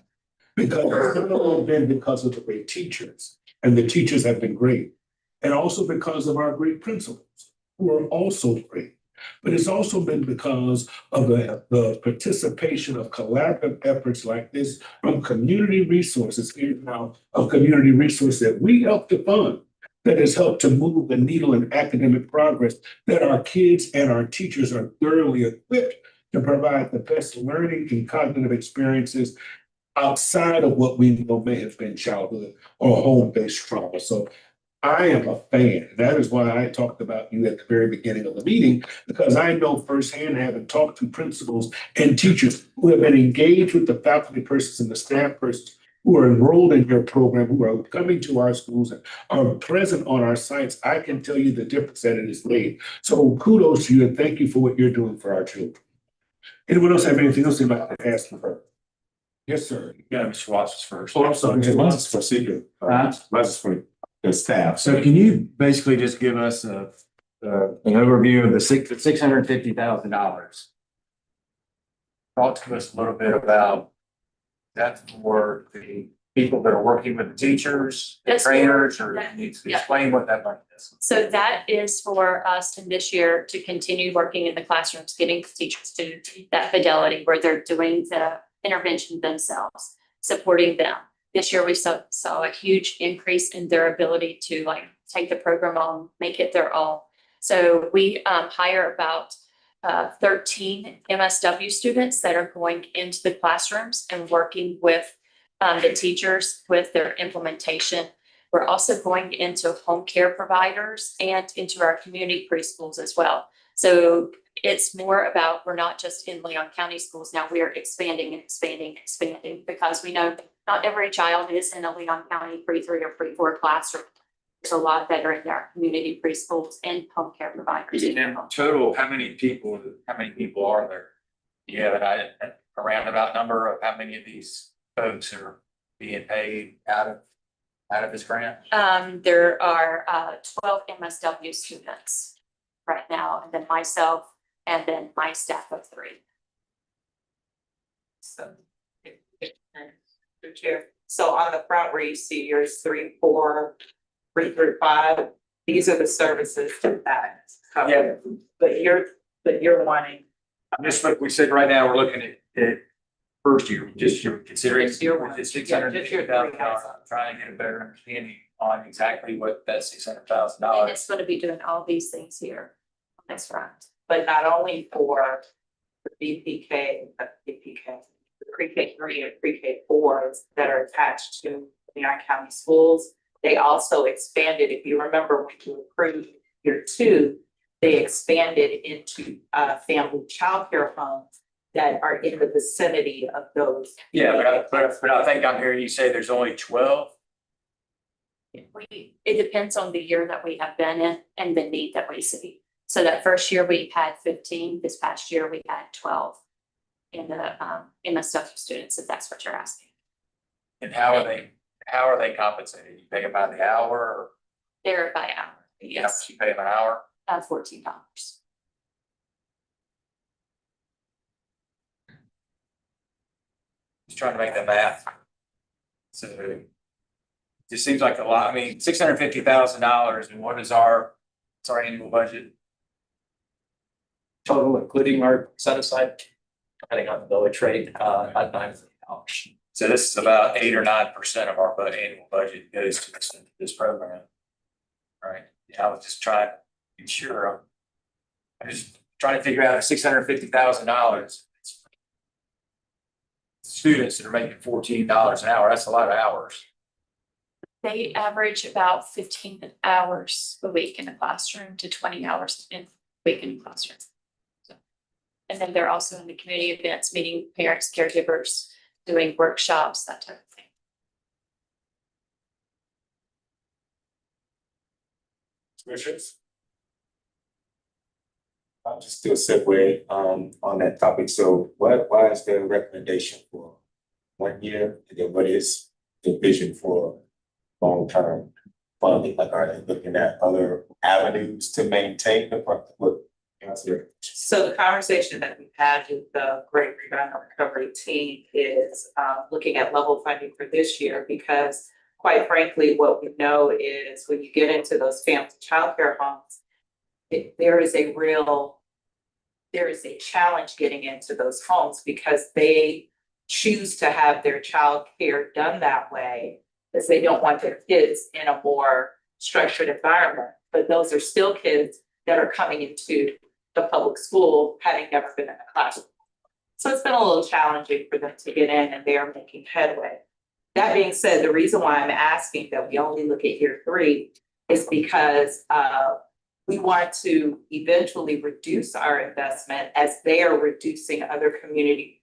Because it's not only been because of the great teachers, and the teachers have been great, and also because of our great principals, who are also great. But it's also been because of the participation of collaborative efforts like this from community resources, here now of community resource that we help to fund, that has helped to move the needle in academic progress, that our kids and our teachers are thoroughly equipped to provide the best learning and cognitive experiences outside of what we know may have been childhood or home-based trauma. So I am a fan. That is why I talked about you at the very beginning of the meeting, because I know firsthand, having talked to principals and teachers who have been engaged with the faculty persons and the staff persons who are enrolled in your program, who are coming to our schools and are present on our sites. I can tell you the difference that it has made. So kudos to you and thank you for what you're doing for our children. Anyone else have anything else they'd like to ask for? Yes, sir. Yeah, Mr. Watts is first. Oh, I'm sorry. Mine's is for secret. Mine's is for the staff. So can you basically just give us an overview of the $650,000? Talk to us a little bit about that for the people that are working with the teachers, the That's trainers, or that- you need to yeah. explain what that money is. So that is for us in this year to continue working in the classrooms, getting the teachers to that fidelity where they're doing the intervention themselves, supporting them. This year we saw a huge increase in their ability to take the program on, make it their own. So we hire about 13 MSW students that are going into the classrooms and working with the teachers with their implementation. We're also going into home care providers and into our community preschools as well. So it's more about, we're not just in Leon County schools now, we are expanding and expanding, expanding, because we know not every child is in a Leon County pre-3 or pre-4 classroom. There's a lot that are in our community preschools and home care providers. In total, how many people are there? You have a roundabout number of how many of these folks are being paid out of this grant? There are 12 MSW students right now, and then myself, and then my staff of 3. So. Mr. Chair, so on the front where you see yours 3, 4, 3 through 5, these are the services that cover. Yeah. But you're wanting. Just like we said, right now, we're looking at first year, just you're considering Just year one. it's Yeah, just your $650,000. $3,000. I'm trying to get a better understanding on exactly what that $600,000. And it's going to be doing all these things here. That's right. But not only for the pre-K 3 and pre-K 4s that are attached to Leon County schools, they also expanded, if you remember when you approved year 2, they expanded into family childcare homes that are in the vicinity of those. Yeah, but I think I'm hearing you say there's only 12. It depends on the year that we have been in and the need that we see. So that first year we had 15, this past year we had 12 in the MSW students, if that's what you're asking. And how are they compensated? You pay them by the hour or They're by hour, how yes, much you pay them an hour? $14. Just trying to make the math. So it just seems like a lot. I mean, $650,000, and what is our annual budget? Total, including our set aside, depending on the millage rate, at $9 million. So this is about 8 or 9% of our annual budget goes to this program. Right? Yeah, I was just trying to be sure. I'm just trying to figure out if $650,000. Students that are making $14 an hour, that's a lot of hours. They average about 15 hours a week in the classroom to 20 hours a week in the classroom. So, and then they're also in the community events, meeting parents, caregivers, doing workshops, that type of thing. Commissioners? I'll just do a segue on that topic. So why is the recommendation for 1 year? And then what is the vision for long-term funding? Like, are they looking at other avenues to maintain the what? So the conversation that we've had with the Great Rebound and Recovery team is looking at level funding for this year, because quite frankly, what we know is when you get into those family childcare homes, there is a challenge getting into those homes because they choose to have their child care done that way because they don't want their kids in a more structured environment. But those are still kids that are coming into the public school having never been in a classroom. So it's been a little challenging for them to get in, and they are making headway. That being said, the reason why I'm asking that we only look at year 3 is because we want to eventually reduce our investment as they are increasing other community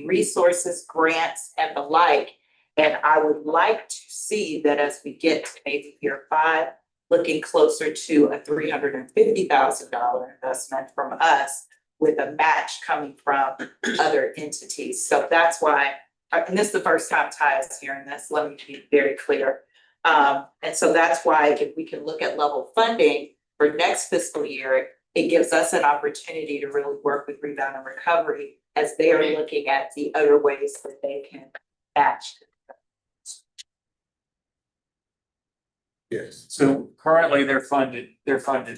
resources, grants, and the like. And I would like to see that as we get to maybe year 5, looking closer to a $350,000 investment from us with a match coming from other entities. So that's why, and this is the first time Ty is hearing this, let me be very clear. And so that's why if we can look at level funding for next fiscal year, it gives us an opportunity to really work with Rebound and Recovery as they are looking at the other ways that they can match. Yes. So currently they're funded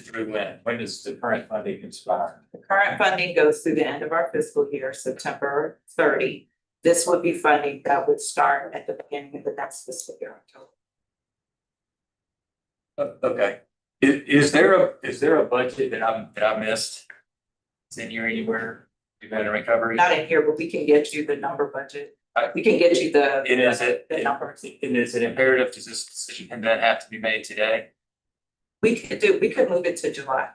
through when? When does the current funding expire? The current funding goes through the end of our fiscal year, September 30. This would be funding that would start at the beginning of the next fiscal year, October. Okay, Is there a budget that I missed? Is in here anywhere? You've had a recovery? Not in here, but we can get you the number budget. We can get you the. The numbers. And is it imperative, does this decision that have to be made today? We could move it to July.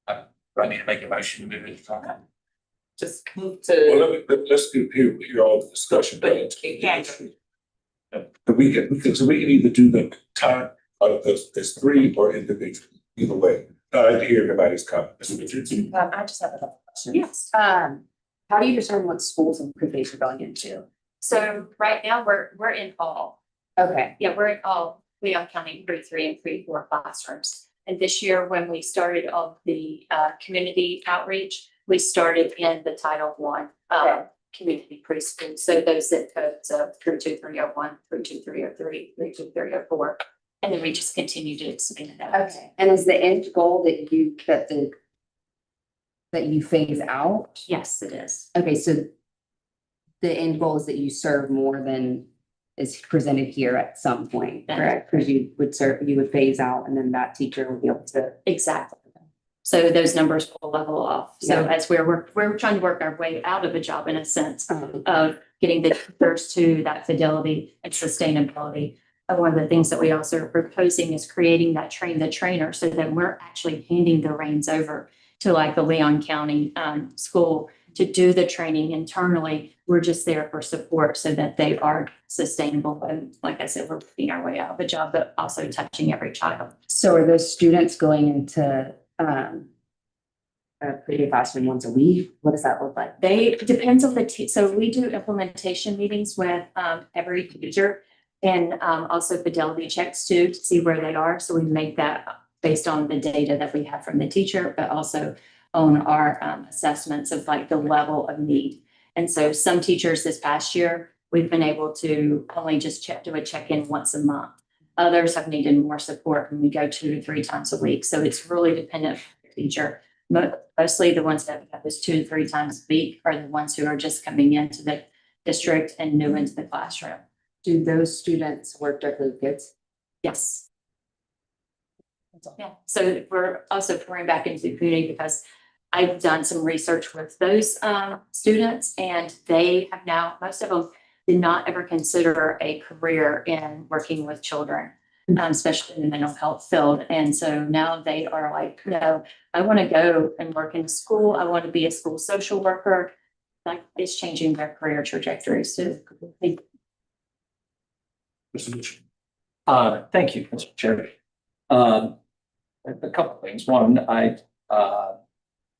Do I need to make a motion to move it? Just move Well, to, let's hear all the discussion. but it can't. We can either do the time, as three or individual, either way. I like to hear everybody's comments. I just have a couple questions. Yes. How do you determine what schools and grades you're going into? So right now, we're in all. Okay, Yeah, we're in all Leon County pre-3 and pre-4 classrooms. And this year, when we started all the community outreach, we started in the Title I community preschool. So those zip codes of 32301, 32303, 32304. And then we just continue to expand that. okay. And is the end goal that you phase out? Yes, it is. Okay, so the end goal is that you serve more than is presented here at some point, correct? Because you would phase out and then that teacher would be able to. Exactly. So those numbers will level off. So Yeah. as we're trying to work our way out of a job in a sense of getting the teachers to that fidelity and sustainability. One of the things that we also are proposing is creating that train the trainer so that we're actually handing the reins over to like the Leon County school to do the training internally. We're just there for support so that they are sustainable. And like I said, we're working our way out of a job, but also touching every child. So are those students going into a pretty classroom once a week? What does that look like? It depends on so we do implementation meetings with every teacher and also fidelity checks too, to see where they are. So we make that based on the data that we have from the teacher, but also on our assessments of like the level of need. And so some teachers this past year, we've been able to only just do a check-in once a month. Others have needed more support and we go 2 to 3 times a week. So it's really dependent on the teacher. Mostly the ones that have this 2 to 3 times a week are the ones who are just coming into the district and new into the classroom. Do those students work directly with kids? Yes. Yeah, so we're also pouring back into the community because I've done some research with those students and they have now, most of them did not ever consider a career in working with children, especially in the mental health field. And so now they are like, no, I want to go and work in school. I want to be a school social worker. Like it's changing their career trajectories too. Thank you, Mr. Chair. A couple of things. One,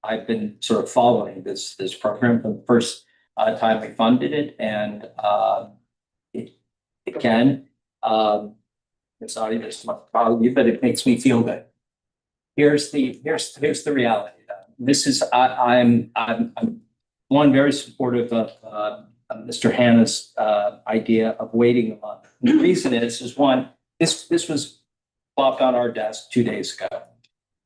I've been sort of following this program from the first time we funded it, and it's not even as much about you, but it makes me feel good. Here's the reality. This is I'm one very supportive of Mr. Hannah's idea of waiting a month. And the reason is one, this was plopped on our desk 2 days ago.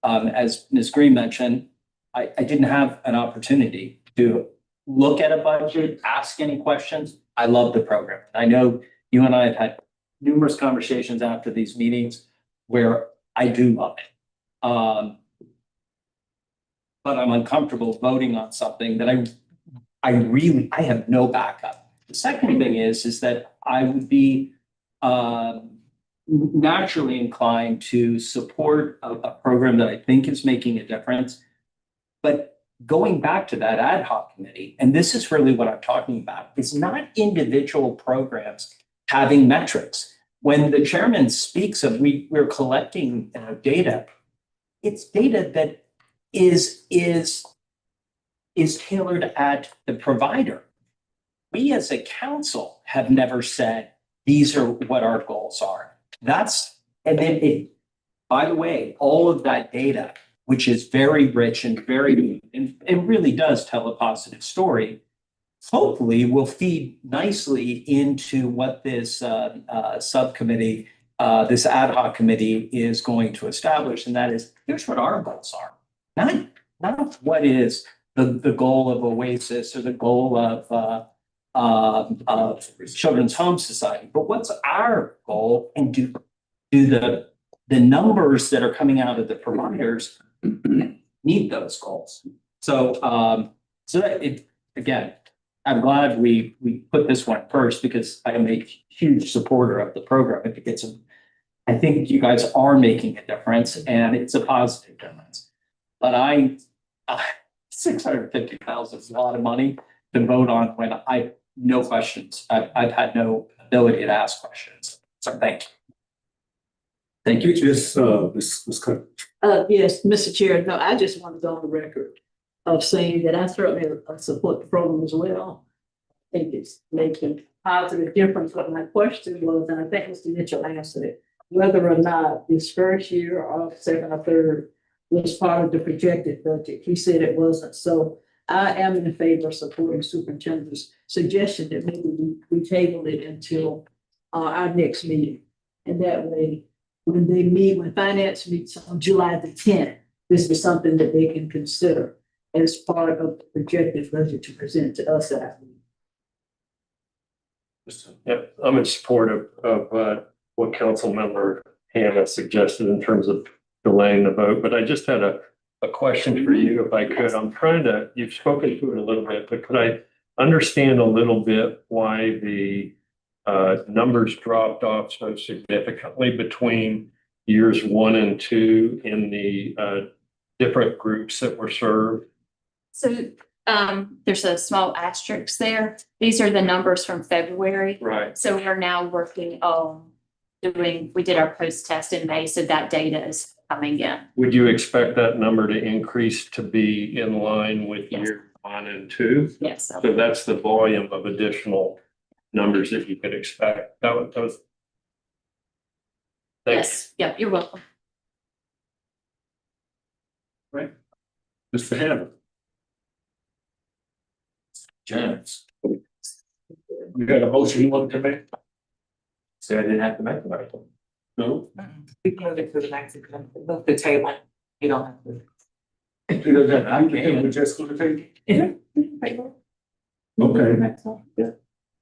As Ms. Green mentioned, I didn't have an opportunity to look at a budget, ask any questions. I love the program. I know you and I have had numerous conversations after these meetings where I do love it. But I'm uncomfortable voting on something that I have no backup. The second thing is that I would be naturally inclined to support a program that I think is making a difference. But going back to that ad hoc committee, and this is really what I'm talking about, it's not individual programs having metrics. When the chairman speaks of we're collecting data, it's data that is tailored at the provider. We as a council have never said, these are what our goals are. And then by the way, all of that data, which is very rich and and really does tell a positive story, hopefully will feed nicely into what this subcommittee, this ad hoc committee is going to establish. And that is, here's what our goals are. Not what is the goal of Oasis or the goal of Children's Home Society, but what's our goal, and do the the numbers that are coming out of the providers meet those goals. So, so that it, again, I'm glad we put this one first because I am a huge supporter of the program. I think I think you guys are making a difference and it's a positive difference. But $650,000 is a lot of money to vote on when no questions. I've had no ability to ask questions. So thank you. Thank you. Just, Ms. Cook. Yes, Mr. Chair, no, I just want to go on the record of saying that I certainly support the program as well. I think it's making a positive difference. What my question was, and I think Mr. Mitchell answered it, whether or not this first year or second or third was part of the projected budget. He said it wasn't. So I am in favor of supporting superintendent's suggestion that maybe we table it until our next meeting. And that way, when they meet, when finance meets on July the 10th, this is something that they can consider as part of the projected budget to present to us at. Yep, I'm in support of what council member Hannah suggested in terms of delaying the vote, but I just had a question for you if I could. I'm trying to, you've spoken to it a little bit, but could I understand a little bit why the numbers dropped off so significantly between years 1 and 2 in the different groups that were served? So there's a small asterisk there. These are the numbers from February. Right. So we're now working on we did our post test in May, so that data is coming in. Would you expect that number to increase to be in line with Yes. year 1 and 2? Yes. So that's the volume of additional numbers that you could expect. That was. Thank you. Yes. Yep. You're welcome. Right. Mr. Hannah. James. You got a motion you want to make? So I didn't have to make the motion. No? We can move it to the next, move the table. You don't have to. You don't have, I can, we're just gonna take. Okay. All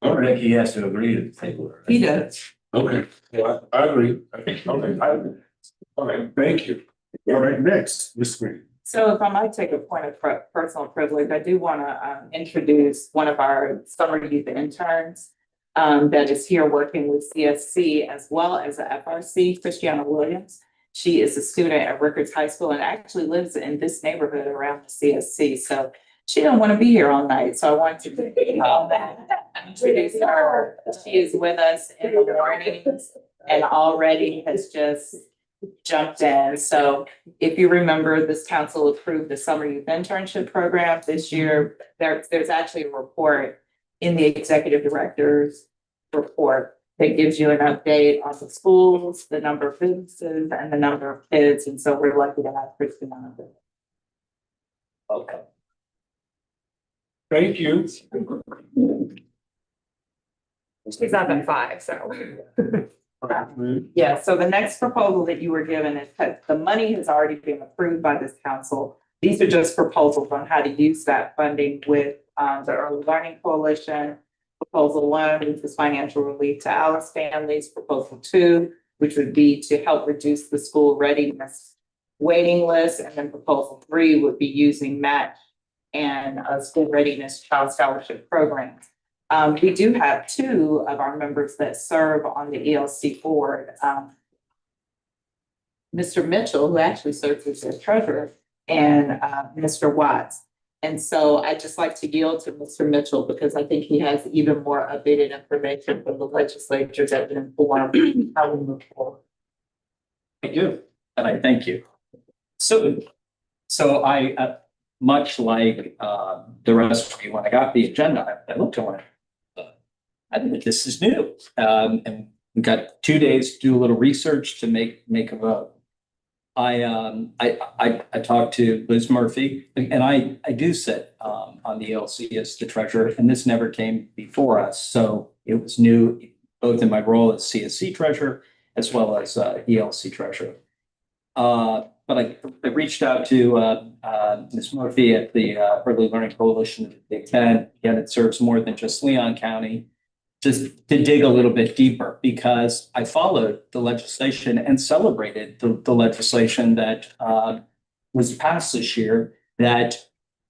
I right. think he has to agree to the table. He does. Okay. Well, I agree. Okay. All right, thank you. All right, next, Ms. Green. So if I might take a point of personal privilege, I do want to introduce one of our summer youth interns that is here working with CSC as well as the FRC, Christiana Williams. She is a student at Rickards High School and actually lives in this neighborhood around the CSC. So she didn't want to be here all night. So I wanted to introduce her. She is with us in the mornings and already has just jumped in. So if you remember, this council approved the summer youth internship program this year. There's actually a report in the executive director's report that gives you an update on the schools, the number of businesses, and the number of kids. And so we're lucky to have Kristen on it. Okay. Thank you. She's up at 5, so. Yeah, so the next proposal that you were given is that the money has already been approved by this council. These are just proposals on how to use that funding with the Early Learning Coalition. Proposal 1, which is financial relief to Alice families. Proposal 2, which would be to help reduce the school readiness waiting list. And then proposal 3 would be using match and school readiness child scholarship programs. We do have 2 of our members that serve on the ELC board. Mr. Mitchell, who actually serves as their treasurer, and Mr. Watts. And so I'd just like to yield to Mr. Mitchell because I think he has even more updated information from the legislature that would inform how we move forward. I do, and I thank you. So I, much like the rest of you, when I got the agenda, I looked on it. I think this is new, and we got 2 days to do a little research to make a vote. I talked to Liz Murphy, and I do sit on the ELC as the treasurer, and this never came before us, so it was new both in my role as CSC treasurer as well as ELC treasurer. But I reached out to Ms. Murphy at the Early Learning Coalition of Big Ten. Again, it serves more than just Leon County. just to dig a little bit deeper, because I followed the legislation and celebrated the legislation that was passed this year that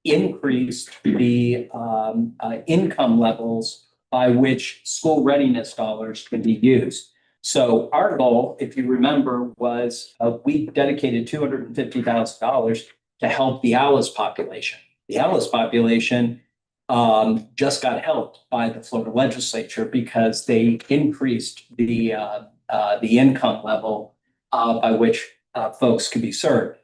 increased the income levels by which school readiness dollars can be used. So our goal, if you remember, was we dedicated $250,000 to help the Alice population. The Alice population just got helped by the Florida legislature because they increased the income level by which folks could be served.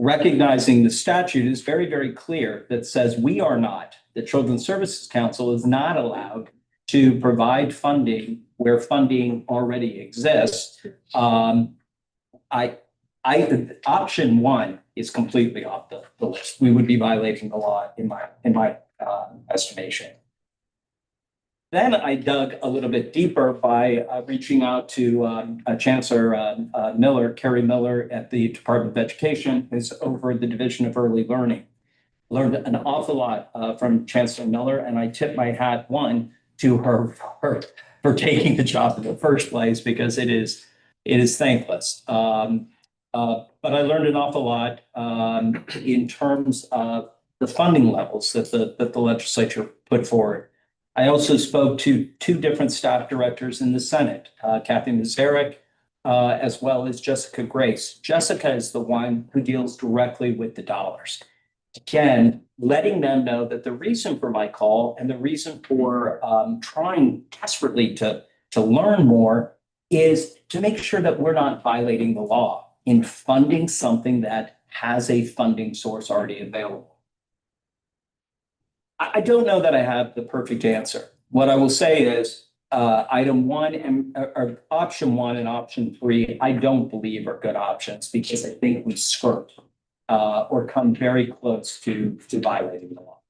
Recognizing the statute is very, very clear that says we are not, the Children's Services Council is not allowed to provide funding where funding already exists. Option one is completely off the list. We would be violating the law in my estimation. Then I dug a little bit deeper by reaching out to Chancellor Miller, Carrie Miller at the Department of Education, who's over the Division of Early Learning. Learned an awful lot from Chancellor Miller, and I tip my hat, one, to her for taking the job in the first place, because it is thankless. But I learned an awful lot in terms of the funding levels that the legislature put forward. I also spoke to two different staff directors in the Senate, Kathy Mazarek, as well as Jessica Grace. Jessica is the one who deals directly with the dollars. Again, letting them know that the reason for my call and the reason for trying desperately to learn more is to make sure that we're not violating the law in funding something that has a funding source already available. I don't know that I have the perfect answer. What I will say is item one or option one and option three, I don't believe are good options, because I think we skirt or come very close to violating the law.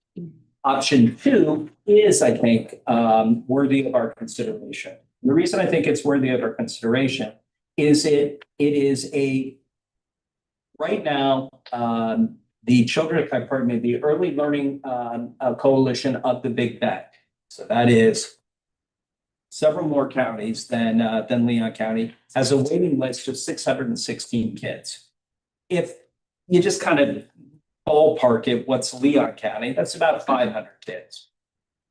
Option two is, I think, worthy of our consideration. The reason I think it's worthy of our consideration is it is right now, the the Early Learning Coalition of the Big Bend. So that is several more counties than Leon County, has a waiting list of 616 kids. If you just kind of ballpark it, what's Leon County? That's about 500 kids.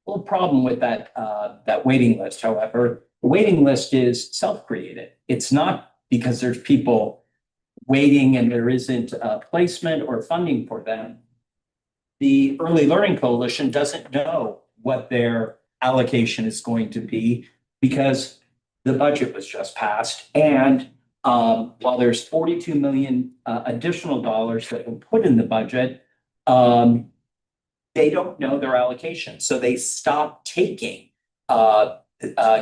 Well, the problem with that waiting list, however, the waiting list is self-created. It's not because there's people waiting and there isn't a placement or funding for them. The Early Learning Coalition doesn't know what their allocation is going to be because the budget was just passed. And while there's 42 million additional dollars that were put in the budget, they don't know their allocation. So they stop taking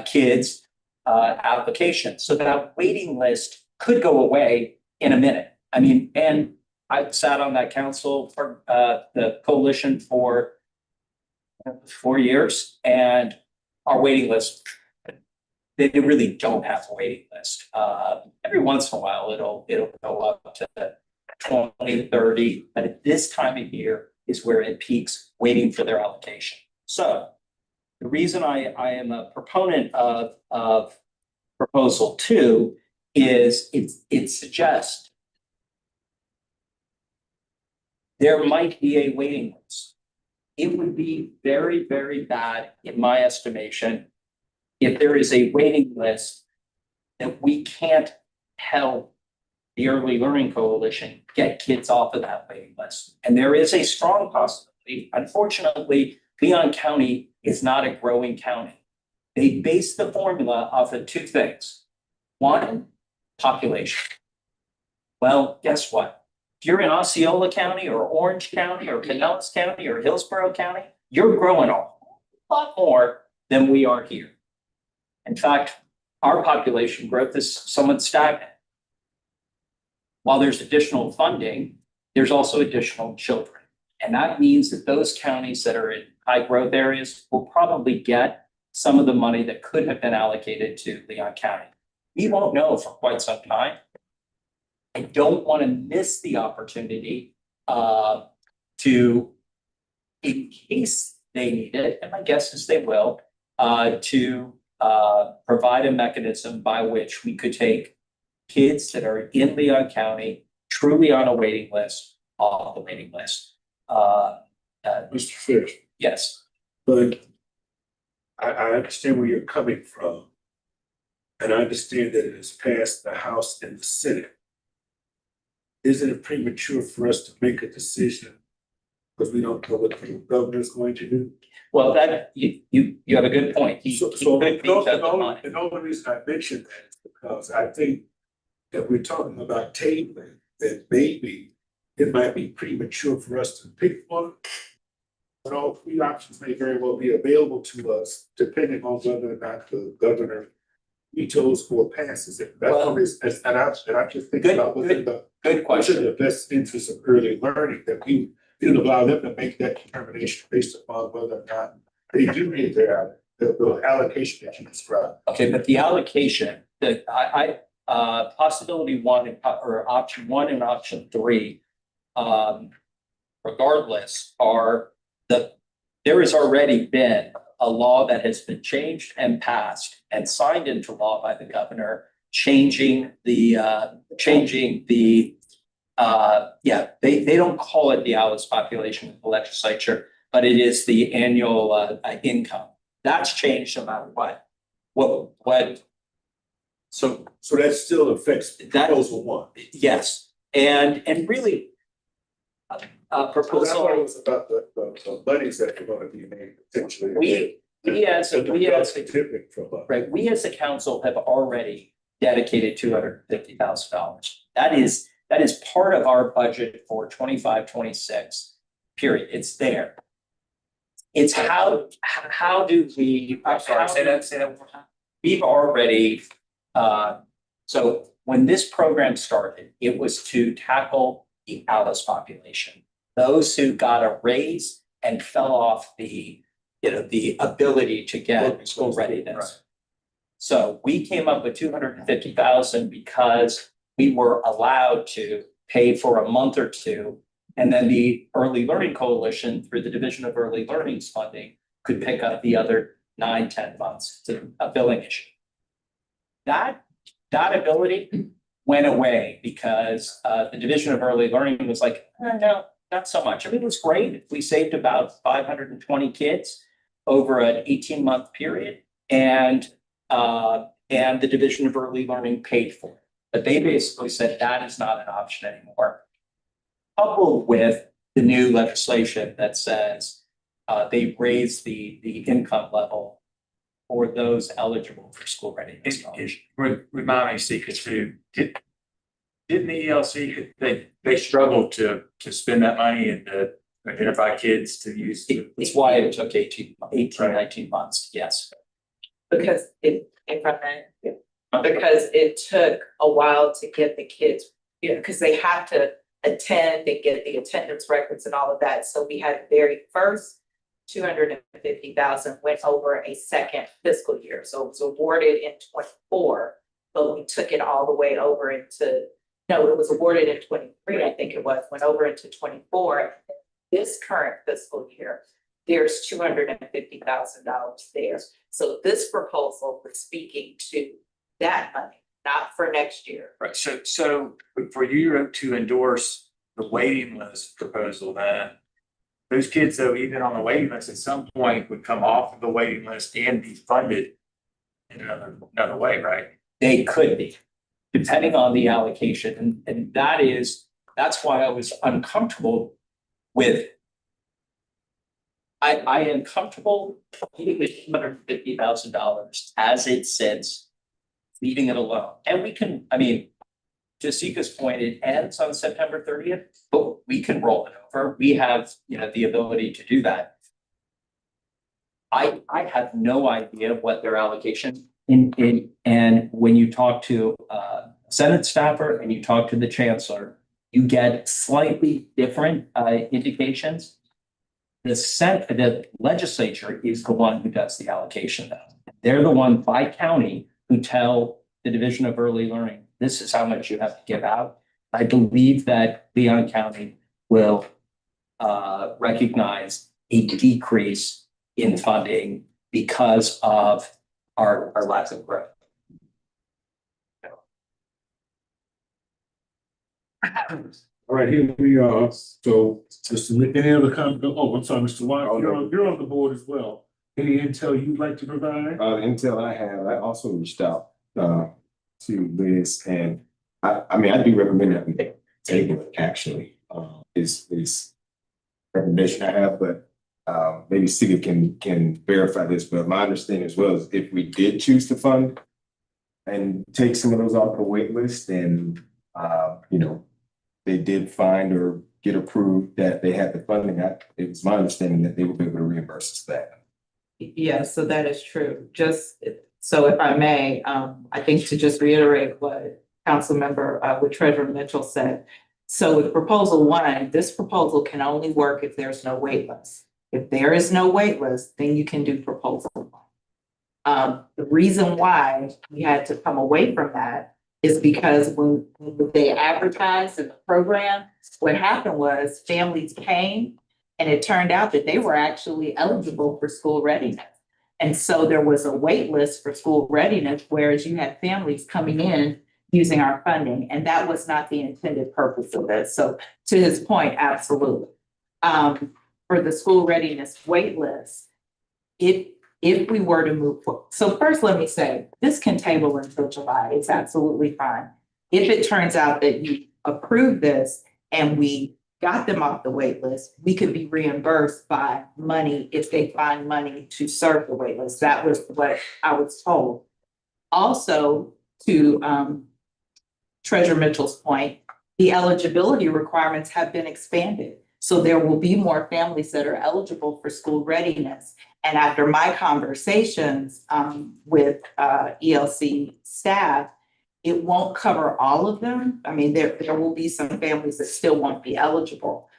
kids' applications. So that waiting list could go away in a minute. I mean, and I sat on that council for the coalition for 4 years, and our waiting list, they really don't have a waiting list. Every once in a while, it'll go up to 20, 30, but at this time of year is where it peaks, waiting for their allocation. So the reason I am a proponent of proposal 2 is it suggests there might be a waiting list. It would be very, very bad, in my estimation, if there is a waiting list that we can't help the Early Learning Coalition get kids off of that waiting list. And there is a strong possibility. Unfortunately, Leon County is not a growing county. They base the formula off of 2 things. 1, population. Well, guess what? If you're in Osceola County or Orange County or Pinellas County or Hillsborough County, you're growing a lot more than we are here. In fact, our population growth is somewhat stagnant. While there's additional funding, there's also additional children. And that means that those counties that are in high growth areas will probably get some of the money that could have been allocated to Leon County. We won't know for quite some time. I don't want to miss the opportunity to, in case they need it, and my guess is they will, to provide a mechanism by which we could take kids that are in Leon County truly on a waiting list, off the waiting list. Mr. Fish, Yes, but I understand where you're coming from. And I understand that it has passed the House and the Senate. Isn't it premature for us to make a decision? Because we don't know what the governor's going to do. well, that, you have a good point. So, He so could veto the money. the only reason I mentioned that is because I think that we're talking about tabling, that maybe it might be premature for us to pick one. But all three options may very well be available to us, depending on whether or not the governor vetoes or passes it. That's Well, what is, and I just think about within the, Good what's in question. the best interest of early learning, that we allow them to make that determination based upon whether or not they do get the allocation that you described. Okay, but the allocation, possibility one or option one and option three, regardless, there has already been a law that has been changed and passed and signed into law by the governor, changing the, they don't call it the Alice population of the legislature, but it is the annual income. That's changed no matter what. So So that still affects that, proposal one. yes, and really, Because I thought it proposal, was about the monies that are gonna be made potentially. we as Tipping from right, we as a council have already dedicated $250,000. That is part of our budget for 25-26. Period. It's there. It's how do we, I'm sorry, say that one more time. We've already, so when this program started, it was to tackle the Alice population. Those who got a raise and fell off the ability to get school readiness. So we came up with 250,000 because we were allowed to pay for a month or two. And then the Early Learning Coalition, through the Division of Early Learning's funding, could pick up the other 9-10 months to a billing issue. That ability went away because the Division of Early Learning was like, no, not so much. I mean, it was great. We saved about 520 kids over an 18-month period, and the Division of Early Learning paid for it. But they basically said that is not an option anymore. Coupled with the new legislation that says they raise the income level for those eligible for school readiness. Remind me, Seeker, too, didn't the ELC, they struggled to spend that money and to identify kids to use? It's why it took 18, 19 months, yes. Because because it took a while to get the kids, because they have to attend and get the attendance records and all of that. So we had the very first 250,000 went over a second fiscal year. So it was awarded in 24, but we took it all the way over into, no, it was awarded in 23, I think it was, went over into 24. This current fiscal year, there's $250,000 there. So this proposal was speaking to that money, not for next year. Right, so for you to endorse the waiting list proposal, then those kids, though, even on the waiting list, at some point would come off of the waiting list and be funded in another way, right? They could be, depending on the allocation, and that's why I was uncomfortable with. I am comfortable leaving the $250,000 as it sits, leaving it alone. And we can, I mean, to Sika's point, it ends on September 30th, but we can roll it over. We have, the ability to do that. I have no idea what their allocation and when you talk to Senate staffer and you talk to the chancellor, you get slightly different indications. The legislature is the one who does the allocation though. They're the one by county who tell the Division of Early Learning, this is how much you have to give out. I believe that Leon County will recognize a decrease in funding because of our lack of growth. All right, here we are. So just any other comment? Oh, I'm sorry, Mr. Watts, you're on the board as well. Any intel you'd like to provide? Intel I have, I also reached out, to Liz, and I mean, I do recommend that we table it, actually, is recommendation I have, but maybe Sigrid can verify this, but my understanding as well is if we did choose to fund and take some of those off the wait list, and you know, they did find or get approved that they had the funding, it was my understanding that they would be able to reimburse us that. Yes, so that is true. Just, so if I may, I think to just reiterate what what Treasurer Mitchell said. So with proposal one, this proposal can only work if there's no wait list. If there is no wait list, then you can do proposal one. The reason why we had to come away from that is because when they advertised in the program, what happened was families came and it turned out that they were actually eligible for school readiness. And so there was a wait list for school readiness, whereas you had families coming in using our funding, and that was not the intended purpose of this. So to his point, absolutely. For the school readiness wait list, if we were to move forward. So first, let me say, this can table until July. It's absolutely fine. If it turns out that you approve this and we got them off the wait list, we could be reimbursed by money if they find money to serve the wait list. That was what I was told. Also, to Treasurer Mitchell's point, the eligibility requirements have been expanded. So there will be more families that are eligible for school readiness. And after my conversations with ELC staff, it won't cover all of them. I mean, there will be some families that still won't be eligible.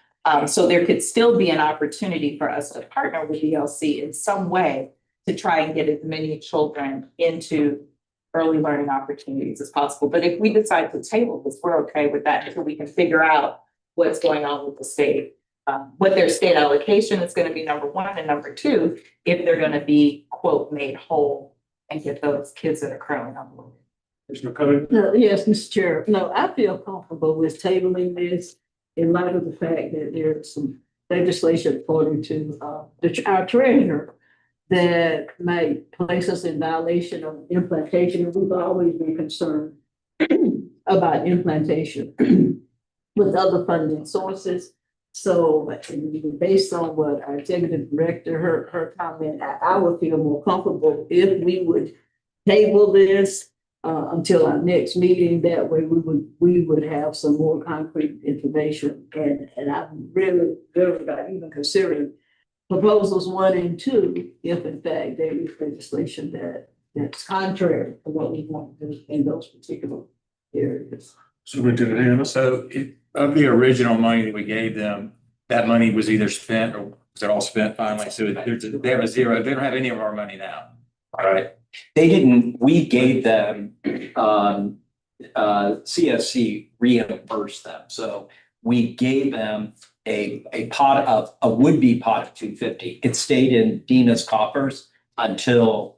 So there could still be an opportunity for us to partner with ELC in some way to try and get as many children into early learning opportunities as possible. But if we decide to table this, we're okay with that until we can figure out what's going on with the state. What their state allocation is going to be, number one, and number two, if they're going to be, quote, made whole and get those kids that are currently on the list. Mr. Cummings? Yes, Mr. Chair. No, I feel comfortable with tabling this in light of the fact that there's some legislation according to our treasurer that might place us in violation of implantation. And we've always been concerned about implantation with other funding sources. So based on what our executive director, her comment, I would feel more comfortable if we would table this until our next meeting. That way we would have some more concrete information. And I'm really about even considering proposals 1 and 2, if in fact there is legislation that's contrary to what we want to do in those particular areas. Superintendent Hannah? So of the original money that we gave them, that money was either spent or was it all spent finally? So they have a zero. They don't have any of our money now. All right. They didn't, we gave them, CSC reimbursed them. So we gave them a would-be pot of 250. It stayed in Dina's coffers until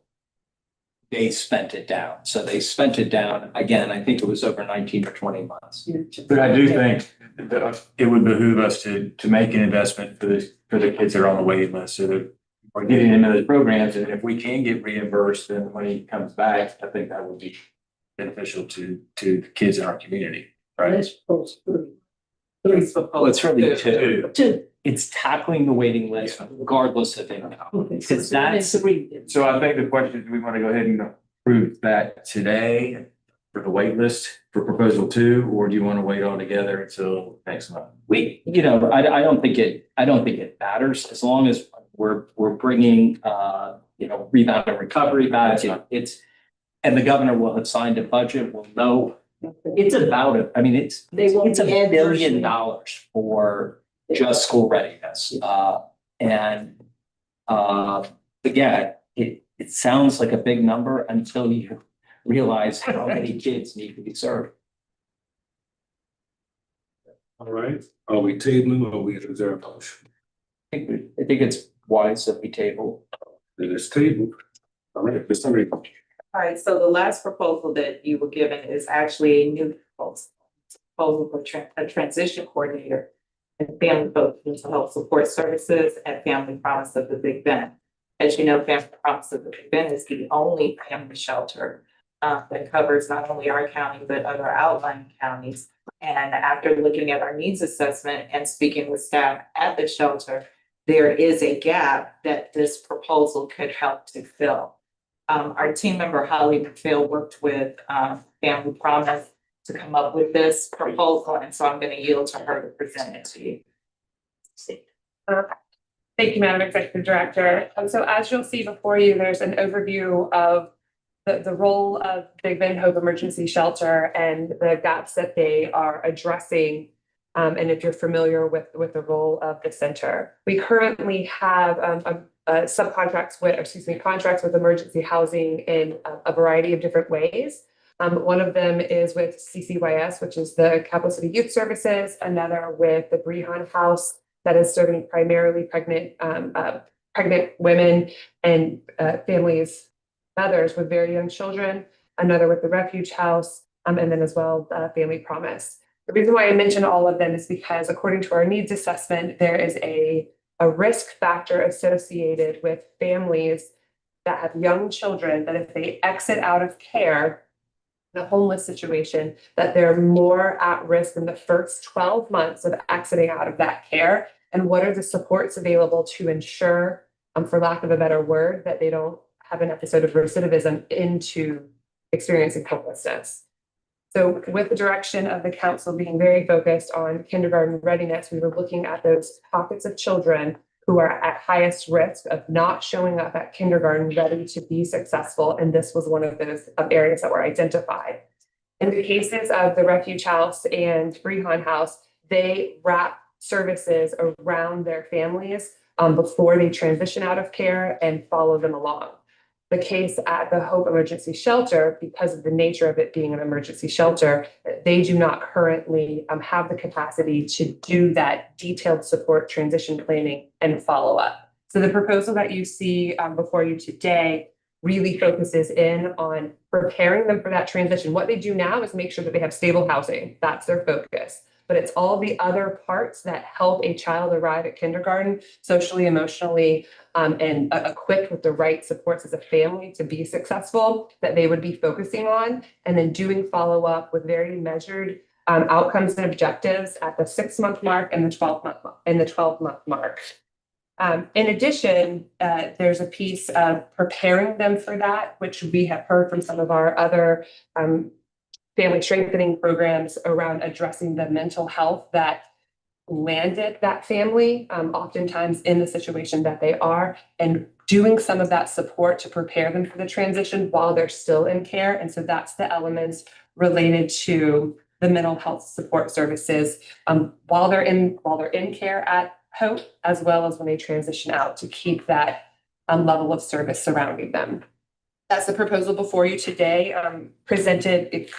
they spent it down. So they spent it down, again, I think it was over 19 or 20 months. But I do think that it would behoove us to make an investment for the kids that are on the waiting list. So that we're getting into those programs, and if we can get reimbursed and the money comes back, I think that would be beneficial to the kids in our community, right? Let's post 3. Oh, it's really two. 2. It's tackling the waiting list regardless of income. Okay. Because that's, So I think the question is, do we want to go ahead and approve that today for the wait list for proposal 2, or do you want to wait altogether until next month? I don't think it matters as long as we're bringing, rebound and recovery back. And the governor will have signed a budget. We'll know it's about it. I mean, it's $1 billion for just school readiness. Again, it sounds like a big number until you realize how many kids need to be served. All right, are we tabling or are we reserve motion? I think it's wise that we table. This table. All right, Ms. Tony. All right, so the last proposal that you were given is actually a new proposal. Proposal for a transition coordinator and family focused mental health support services at Family Promise of the Big Bend. As you know, Family Promise of the Big Bend is the only family shelter that covers not only our county, but other outlying counties. And after looking at our needs assessment and speaking with staff at the shelter, there is a gap that this proposal could help to fill. Our team member Holly McPhail worked with Family Promise to come up with this proposal, and so I'm going to yield to her to present it to you. Thank you, Madam Executive Director. So as you'll see before you, there's an overview of the role of Big Bend Hope Emergency Shelter and the gaps that they are addressing. And if you're familiar with the role of the center, we currently have contracts with emergency housing in a variety of different ways. One of them is with CCYS, which is the Capital City Youth Services, another with the Brehan House that is serving primarily pregnant women and families, mothers with very young children, another with the Refuge House, and then as well, Family Promise. The reason why I mention all of them is because according to our needs assessment, there is a risk factor associated with families that have young children that if they exit out of care, in a homeless situation, that they're more at risk in the first 12 months of exiting out of that care. And what are the supports available to ensure, for lack of a better word, that they don't have an episode of recidivism into experiencing homelessness. So with the direction of the council being very focused on kindergarten readiness, we were looking at those pockets of children who are at highest risk of not showing up at kindergarten ready to be successful. And this was one of those areas that were identified. In the cases of the Refuge House and Brehan House, they wrap services around their families before they transition out of care and follow them along. The case at the Hope Emergency Shelter, because of the nature of it being an emergency shelter, they do not currently have the capacity to do that detailed support transition planning and follow up. So the proposal that you see before you today really focuses in on preparing them for that transition. What they do now is make sure that they have stable housing. That's their focus. But it's all the other parts that help a child arrive at kindergarten socially, emotionally, and equipped with the right supports as a family to be successful that they would be focusing on, and then doing follow-up with very measured outcomes and objectives at the 6-month mark and the 12-month mark. In addition, there's a piece of preparing them for that, which we have heard from some of our other family strengthening programs around addressing the mental health that landed that family, oftentimes in the situation that they are, and doing some of that support to prepare them for the transition while they're still in care. And so that's the elements related to the mental health support services while they're in care at Hope, as well as when they transition out, to keep that level of service surrounding them. That's the proposal before you today, presented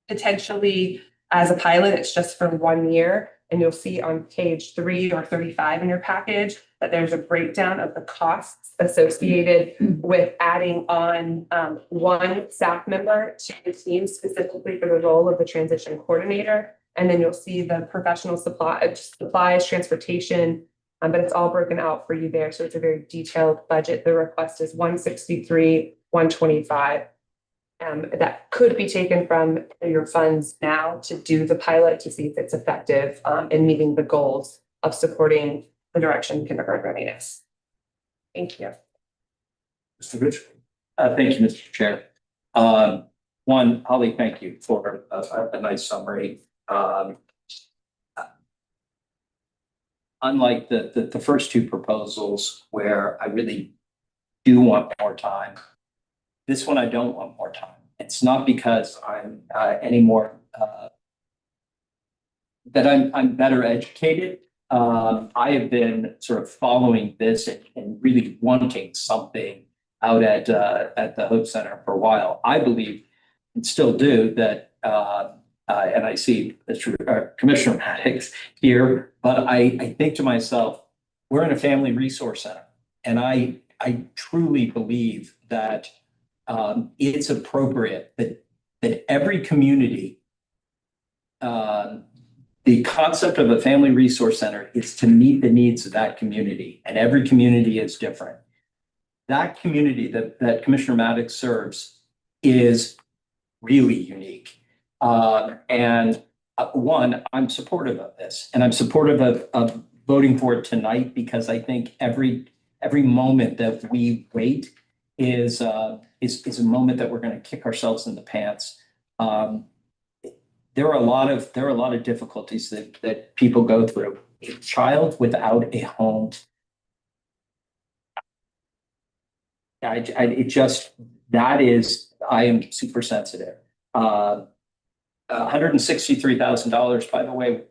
potentially as a pilot. It's just for 1 year. And you'll see on page 3 or 35 in your package that there's a breakdown of the costs associated with adding on one staff member to the team specifically for the role of the transition coordinator. And then you'll see the professional supplies, transportation, but it's all broken out for you there. So it's a very detailed budget. The request is $163, $125. That could be taken from your funds now to do the pilot to see if it's effective in meeting the goals of supporting the direction kindergarten readiness. Thank you. Mr. Rich. Thank you, Mr. Chair. One, Holly, thank you for a nice summary. Unlike the first two proposals where I really do want more time, this one I don't want more time. It's not because I'm any more that I'm better educated. I have been sort of following this and really wanting something out at the Hope Center for a while. I believe and still do that, and I see Commissioner Maddox here, but I think to myself, we're in a family resource center, and I I truly believe that it's appropriate that every community, the concept of a family resource center is to meet the needs of that community, and every community is different. That community that Commissioner Maddox serves is really unique. One, I'm supportive of this, and I'm supportive of voting for it tonight because I think every moment that we wait is a moment that we're going to kick ourselves in the pants. There are a lot of difficulties that people go through. A child without a home. I am super sensitive. $163,000, by the way,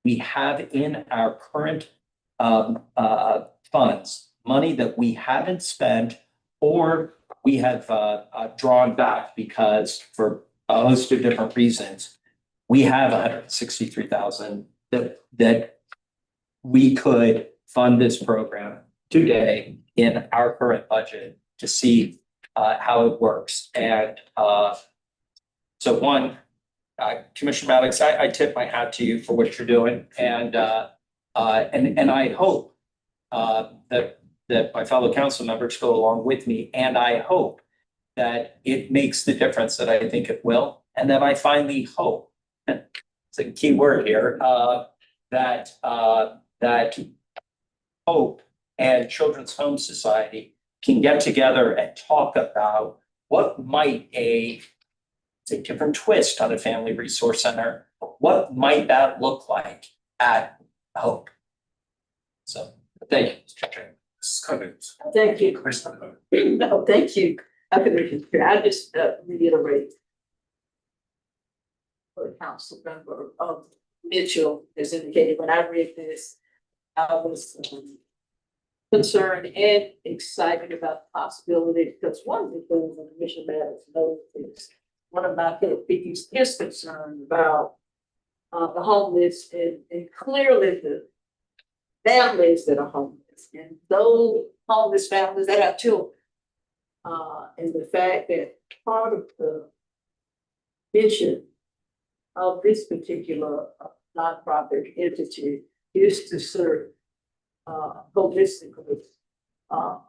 we have in our current funds, money that we haven't spent or we have drawn back because for a host of different reasons, we have $163,000 that we could fund this program today in our current budget to see how it works. And so one, Commissioner Maddox, I tip my hat to you for what you're doing, and I hope that my fellow council members go along with me, and I hope that it makes the difference that I think it will, and that I finally hope, it's a key word here, that Hope and Children's Home Society can get together and talk about what might it's a different twist on a family resource center. What might that look like at Hope? So thank you, Mr. Chairman. Thank you. No, thank you. I just reiterate what Council Member Mitchell has indicated. When I read this, I was concerned and excited about the possibility, because one of the things that Commissioner Maddox knows is one of my pet peeves is concerned about the homeless and clearly the families that are homeless and those homeless families that have children. And the fact that part of the mission of this particular nonprofit entity is to serve holistically the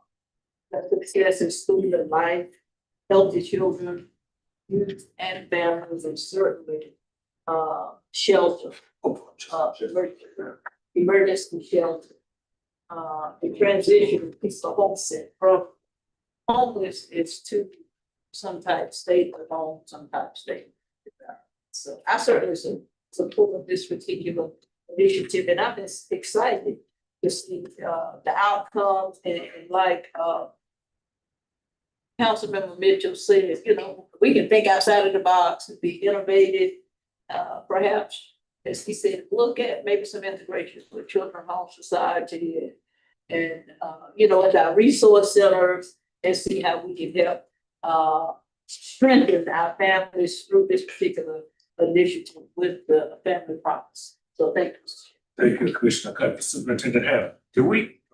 success of student life, healthy children, youth and families, and certainly shelter, emergency shelter. The transition is the homesick from homeless is to some type of state of home, some type of state. So I certainly support this particular initiative, and I'm just excited to see the outcomes and like Councilmember Mitchell said, we can think outside of the box and be innovative. Perhaps, as he said, look at maybe some integration with Children's Home Society and at our resource centers and see how we can help strengthen our families through this particular initiative with the family promise. So thank you. Thank you, Commissioner Cuthbert. Superintendent Hannah.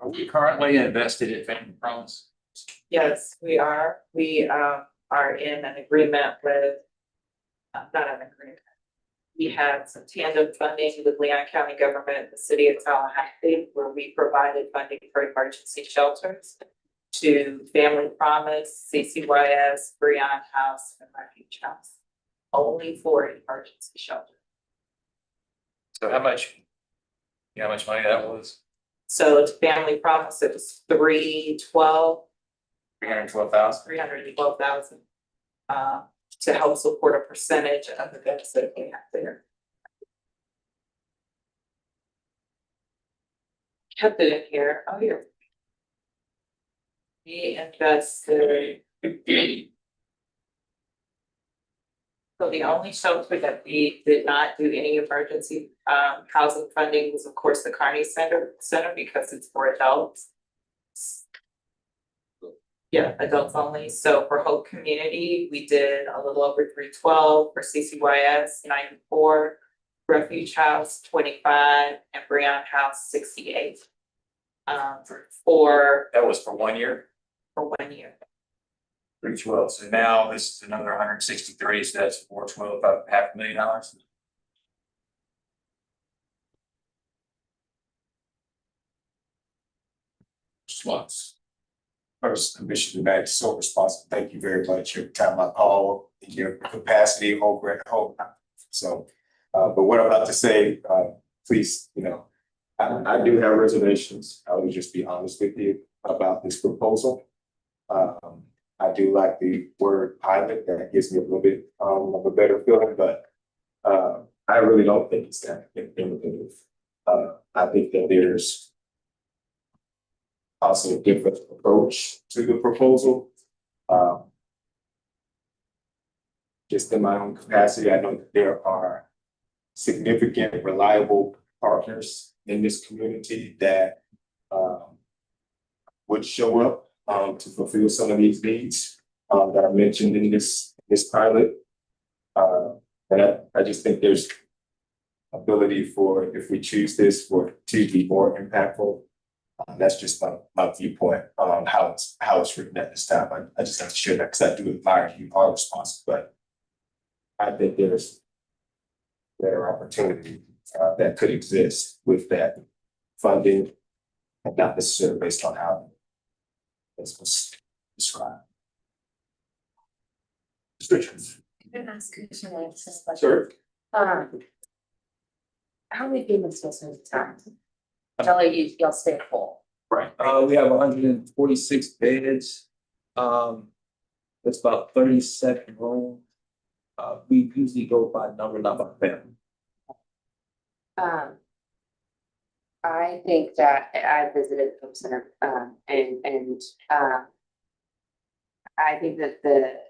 Are we currently invested in Family Promise? Yes, we are. We are in an agreement with, not an agreement. We have some tandem funding with Leon County government, the city of Tallahassee, where we provided funding for emergency shelters to Family Promise, CCYS, Breon House, and Refuge House. Only for emergency shelter. So how much money that was? So to Family Promise, it was 312,000. 312,000 to help support a percentage of the beds that we have there. Kept it in here. Oh, here. We invested. So the only shelter that we did not do any emergency housing funding was, of course, the Carney Center because it's for adults. Yeah, adults only. So for Hope Community, we did a little over 312, for CCYS 94, Refuge House 25, and Breon House 68. That was for 1 year? for 1 year. 312, so now this is another 163, so that's 412, about $500,000. Slots. First, Commissioner Mack, so responsible. Thank you very much. Every time I call, your capacity, whole. So, but what I'm about to say, please, I do have reservations. I will just be honest with you about this proposal. I do like the word pilot. That gives me a little bit of a better feeling, but I really don't think it's that innovative. I think that there's also a different approach to the proposal. Just in my own capacity, I know that there are significant, reliable partners in this community that would show up to fulfill some of these needs that are mentioned in this pilot. And I just think there's ability for, if we choose this, for it to be more impactful. That's just my viewpoint on how it's written at this time. I just have to share that because I do admire you, our response, but I think there's better opportunity that could exist with that funding, and not necessarily based on how this was described. Restrictions. Can I ask Commissioner Lance a question? Sure. How many payments was in time? Tell you, y'all stay full. Right. We have 146 beds. That's about 37 rooms. We usually go by number, not by family. I think that I visited the home center, and I think that the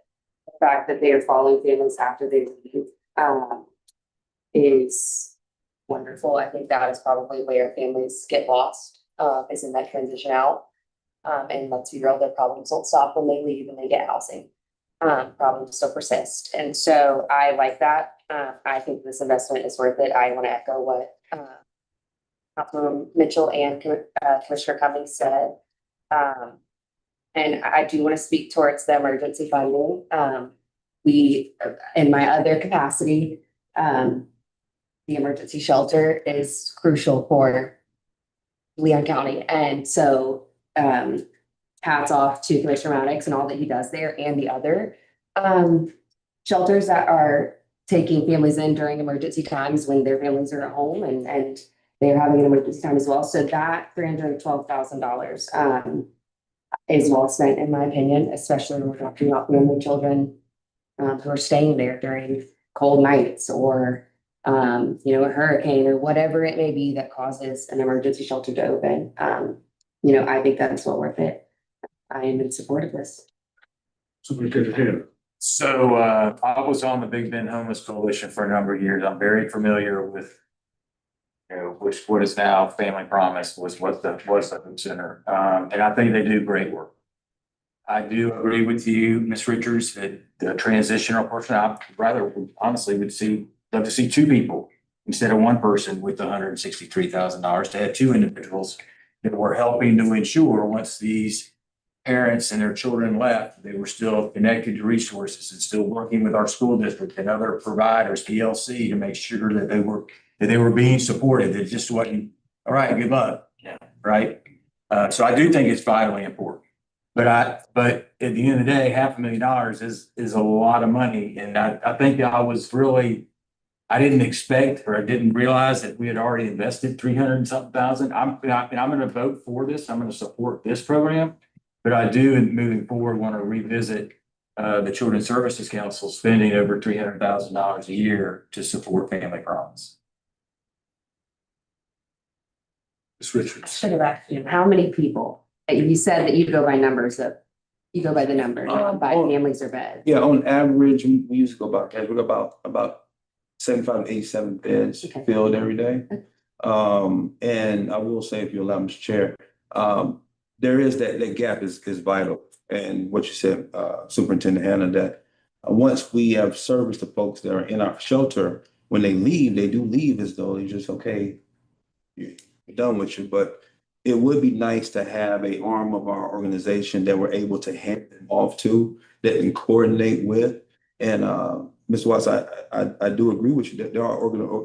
fact that they are following families after they leave, is wonderful. I think that is probably where families get lost, is in that transition out. And let's be real, their problems don't stop when they leave and they get housing. Problems still persist. And so I like that. I think this investment is worth it. I want to echo what Councilman Mitchell and Commissioner Cummings said. And I do want to speak towards the emergency funding. We, in my other capacity, the emergency shelter is crucial for Leon County. And so hats off to Commissioner Maddox and all that he does there, and the other shelters that are taking families in during emergency times when their families are at home and they're having an emergency time as well. So that $312,000 is well spent, in my opinion, especially when we're talking about family children who are staying there during cold nights or a hurricane or whatever it may be that causes an emergency shelter to open. I think that's well worth it. I am in support of this. So I was on the Big Bend Homeless Coalition for a number of years. I'm very familiar with, what is now Family Promise was the home center. And I think they do great work. I do agree with you, Ms. Richards, that the transitional person, I rather honestly love to see two people instead of one person with $163,000, to have two individuals that were helping to ensure once these parents and their children left, they were still connected to resources and still working with our school district and other providers, PLC, to make sure that they were being supported. It just wasn't, all right, good luck. Yeah. Right. So I do think it's vitally important. But at the end of the day, $500,000 is a lot of money. And I think I didn't expect, or I didn't realize that we had already invested 300 and something thousand. I'm going to vote for this. I'm going to support this program. But I do, in moving forward, want to revisit the Children's Services Council spending over $300,000 a year to support Family Promise. Ms. Richards. Should have asked you, how many people? You said that you go by numbers, you go by the number, not by families or beds. Yeah, on average, we used to go about 75 to 87 beds filled every day. And I will say, if you allow me, Mr. Chair, there is that gap is vital. And what you said, Superintendent Hannah, that once we have serviced the folks that are in our shelter, when they leave, they do leave as though they just, okay, you're done with you. But it would be nice to have a arm of our organization that we're able to hand them off to, that can coordinate with. And Mr. Watts, I do agree with you that there are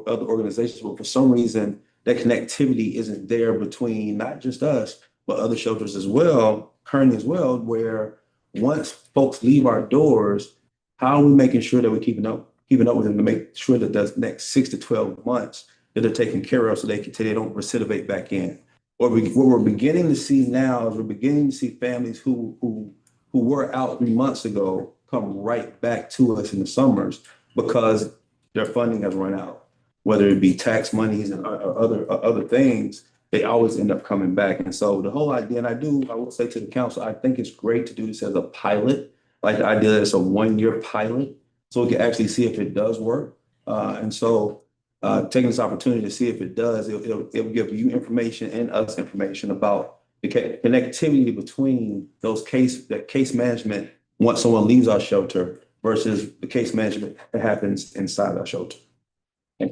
other organizations, but for some reason, that connectivity isn't there between not just us, but other shelters as well, currently as well, where once folks leave our doors, how are we making sure that we're keeping up with them to make sure that the next 6 to 12 months that they're taken care of so they don't recidivate back in? What we're beginning to see now is we're beginning to see families who were out 3 months ago come right back to us in the summers because their funding has run out, whether it be tax monies and other things. They always end up coming back. And so the whole idea, and I will say to the council, I think it's great to do this as a pilot, like the idea that it's a 1-year pilot, so we can actually see if it does work. And so taking this opportunity to see if it does, it'll give you information and us information about the connectivity between that case management once someone leaves our shelter versus the case management that happens inside our shelter. Yeah,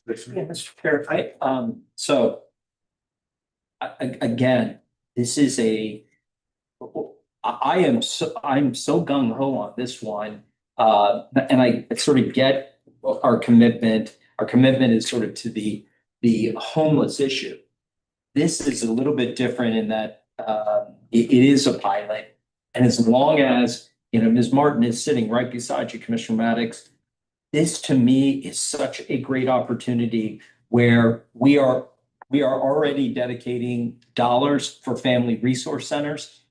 Mr. Chair, again, this is I'm so gung ho on this one. And I sort of get our commitment. Our commitment is sort of to the homeless issue. This is a little bit different in that it is a pilot. And as long as, Ms. Martin is sitting right beside you, Commissioner Maddox, this to me is such a great opportunity where we are already dedicating dollars for family resource centers.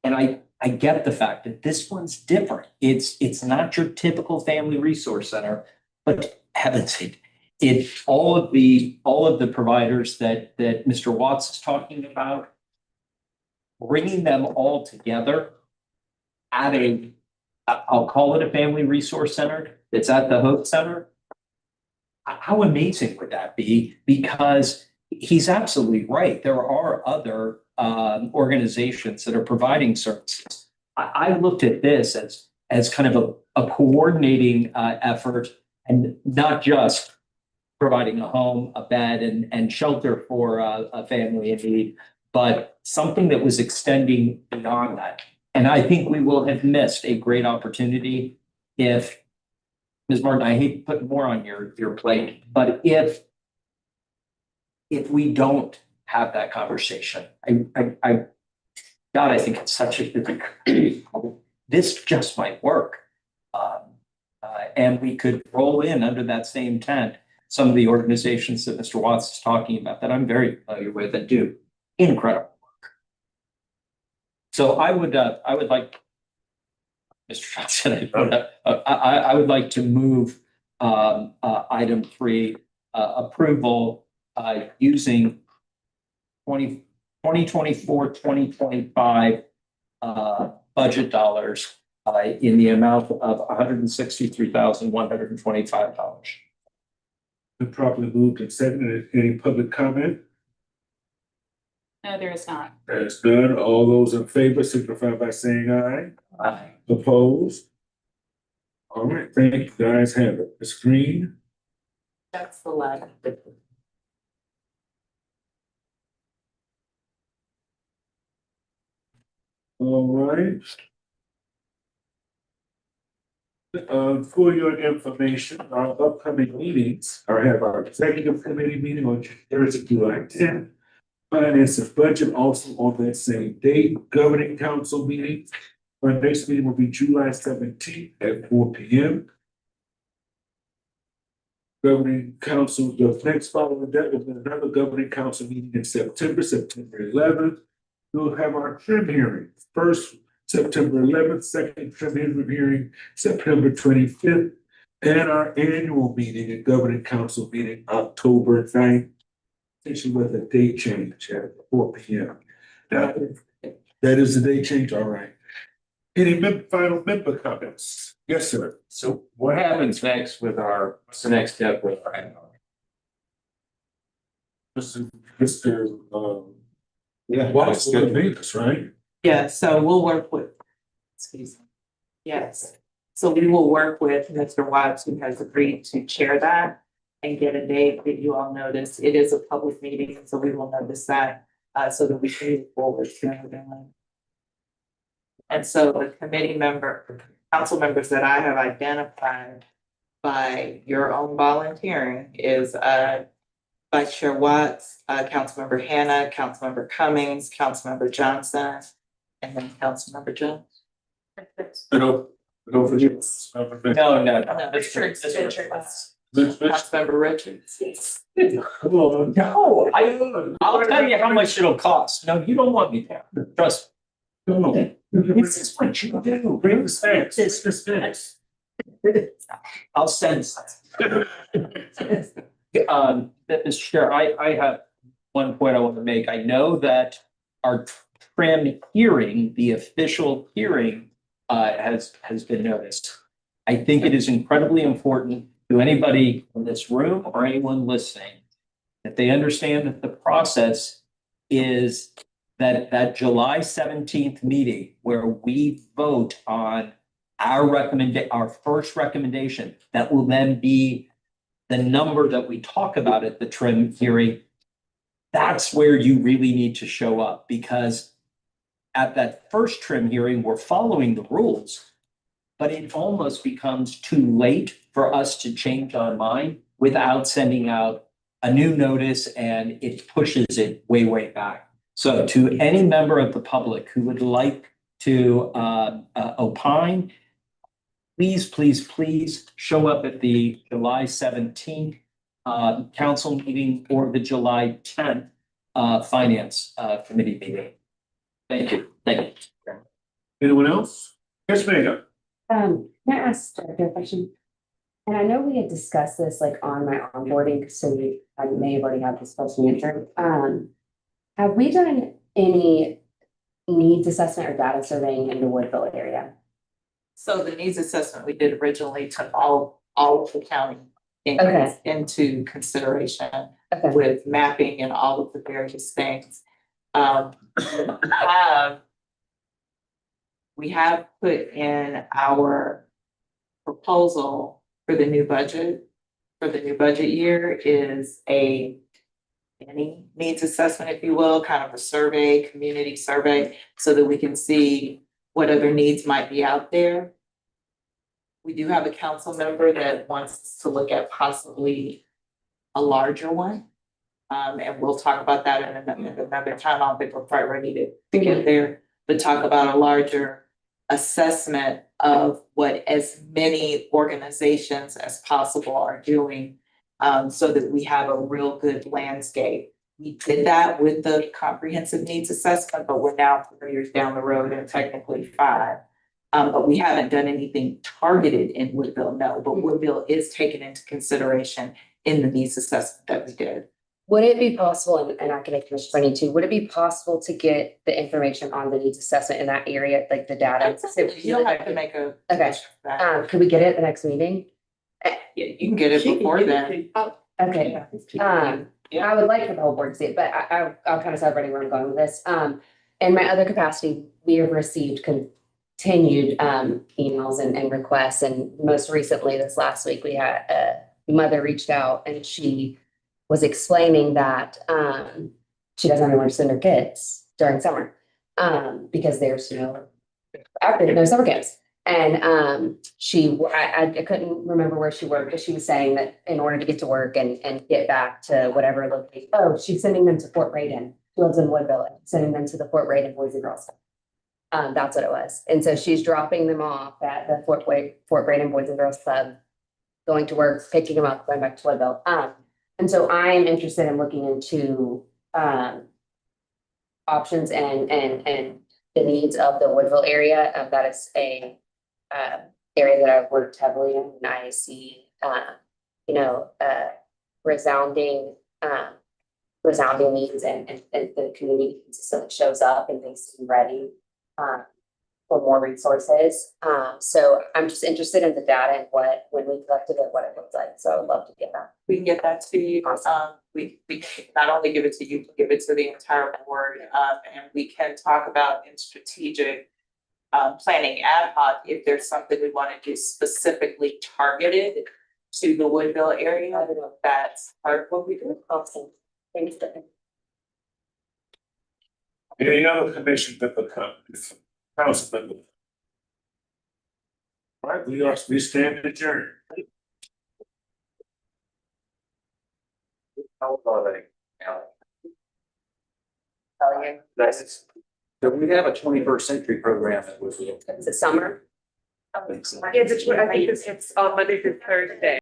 And I get the fact that this one's different. It's not your typical family resource center, but heaven's sake, all of the providers that Mr. Watts is talking about, bringing them all together at I'll call it a family resource center that's at the Hope Center. How amazing would that be? Because he's absolutely right. There are other organizations that are providing services. I looked at this as kind of a coordinating effort, and not just providing a home, a bed, and shelter for a family in need, but something that was extending beyond that. And I think we will have missed a great opportunity if, Ms. Martin, I hate to put more on your plate, but if we don't have that conversation, I think it's such this just might work. And we could roll in under that same tent some of the organizations that Mr. Watts is talking about that I'm very familiar with and do incredible work. So I would like, Mr. Johnson, I would like to move item 3, approval using 2024-2025 budget dollars in the amount of $163,125. Been properly moved and seconded. Any public comment? No, there is not. There's none. All those in favor signify by saying aye. Aye. Opposed? All right, thank you. Guys have it. Ms. Green? That's the letter. All right. For your information, our upcoming meetings have our executive committee meeting on Thursday, July 10th. Finance and budget also on that same date. Governing council meeting. Our next meeting will be July 17th at 4 p.m. Governing council, the next following that will be another governing council meeting in September 11th. We'll have our trim hearing. First, September 11th, second trim hearing, September 25th, and our annual meeting and governing council meeting, October 9th, essentially with a date change at 4 p.m. Now, that is the date change, all right. Any final member comments? Yes, sir. So what happens next with what's the next step with our? Mr. Yeah, Watts, that's good. Venus, right? Yeah, so we'll work with, excuse me. Yes, so we will work with Mr. Watts, who has agreed to chair that. and get a date that you all notice. It is a public meeting, so we will notice that, so that we can move forward sooner than later. And so the council members that I have identified by your own volunteering is, Vice Chair Watts, Councilmember Hannah, Councilmember Cummings, Councilmember Johnson, and then Councilmember Jones. Don't forget. No. Richards. Mitch, Councilmember Richards. come on. No, I'll tell you how much it'll cost. No, you don't want me there. Trust me. Come on. This is what you do. Bring the snacks. This is this. I'll send some. Mr. Chair, I have one point I want to make. I know that our trim hearing, the official hearing, has been noticed. I think it is incredibly important to anybody in this room or anyone listening that they understand that the process is that July 17th meeting where we vote on our first recommendation, that will then be the number that we talk about at the trim hearing. That's where you really need to show up, because at that first trim hearing, we're following the rules, but it almost becomes too late for us to change our mind without sending out a new notice, and it pushes it way, way back. So to any member of the public who would like to opine, please show up at the July 17th council meeting or the July 10th finance committee meeting. Thank you. Anyone else? Yes, ma'am. Can I ask a question? And I know we had discussed this like on my onboarding, so I may have already had this question answered. Have we done any needs assessment or data surveying in the Woodville area? So the needs assessment we did originally took all of the county into consideration with mapping and all of the various things. We have put in our proposal for the new budget. For the new budget year is any needs assessment, if you will, kind of a survey, community survey, so that we can see what other needs might be out there. We do have a council member that wants to look at possibly a larger one. And we'll talk about that in another time. I don't think we're quite ready to get there, but talk about a larger assessment of what as many organizations as possible are doing, so that we have a real good landscape. We did that with the comprehensive needs assessment, but we're now 4 years down the road and technically 5. But we haven't done anything targeted in Woodville, no, but Woodville is taken into consideration in the needs assessment that we did. Would it be possible, and I can make Commissioner 22, would it be possible to get the information on the needs assessment in that area, like the data? You'll have to make a. Okay. Could we get it at the next meeting? Yeah, you can get it before then. Okay. I would like for the whole board to see it, but I'll kind of start where I'm going with this. In my other capacity, we have received continued emails and requests, and most recently this last week, we had a mother reached out and she was explaining that she doesn't have anywhere to send her kids during summer because there's no summer camps. And I couldn't remember where she worked, but she was saying that in order to get to work and get back to whatever location, she's sending them to Fort Braden. She lives in Woodville, sending them to the Fort Braden Boys and Girls Club. That's what it was. And so she's dropping them off at the Fort Braden Boys and Girls Club, going to work, picking them up, going back to Woodville. And so I'm interested in looking into options and the needs of the Woodville area. That is a area that I've worked heavily in, and I see resounding needs, and the community consistently shows up and thinks to be ready for more resources. So I'm just interested in the data and when we collected it, what it looks like. So I would love to get that. We can get that to you. We not only give it to you, we give it to the entire board, and we can talk about in strategic planning ad hoc if there's something we want to do specifically targeted to the Woodville area. That's part of what we do. Awesome. Thanks. Any other commission that the council member? All right, we stand adjourned. How are they? Tell you. That's, so we have a 21st century program that was. Is it summer? I think so. Yeah, I think it's on Monday through Thursday.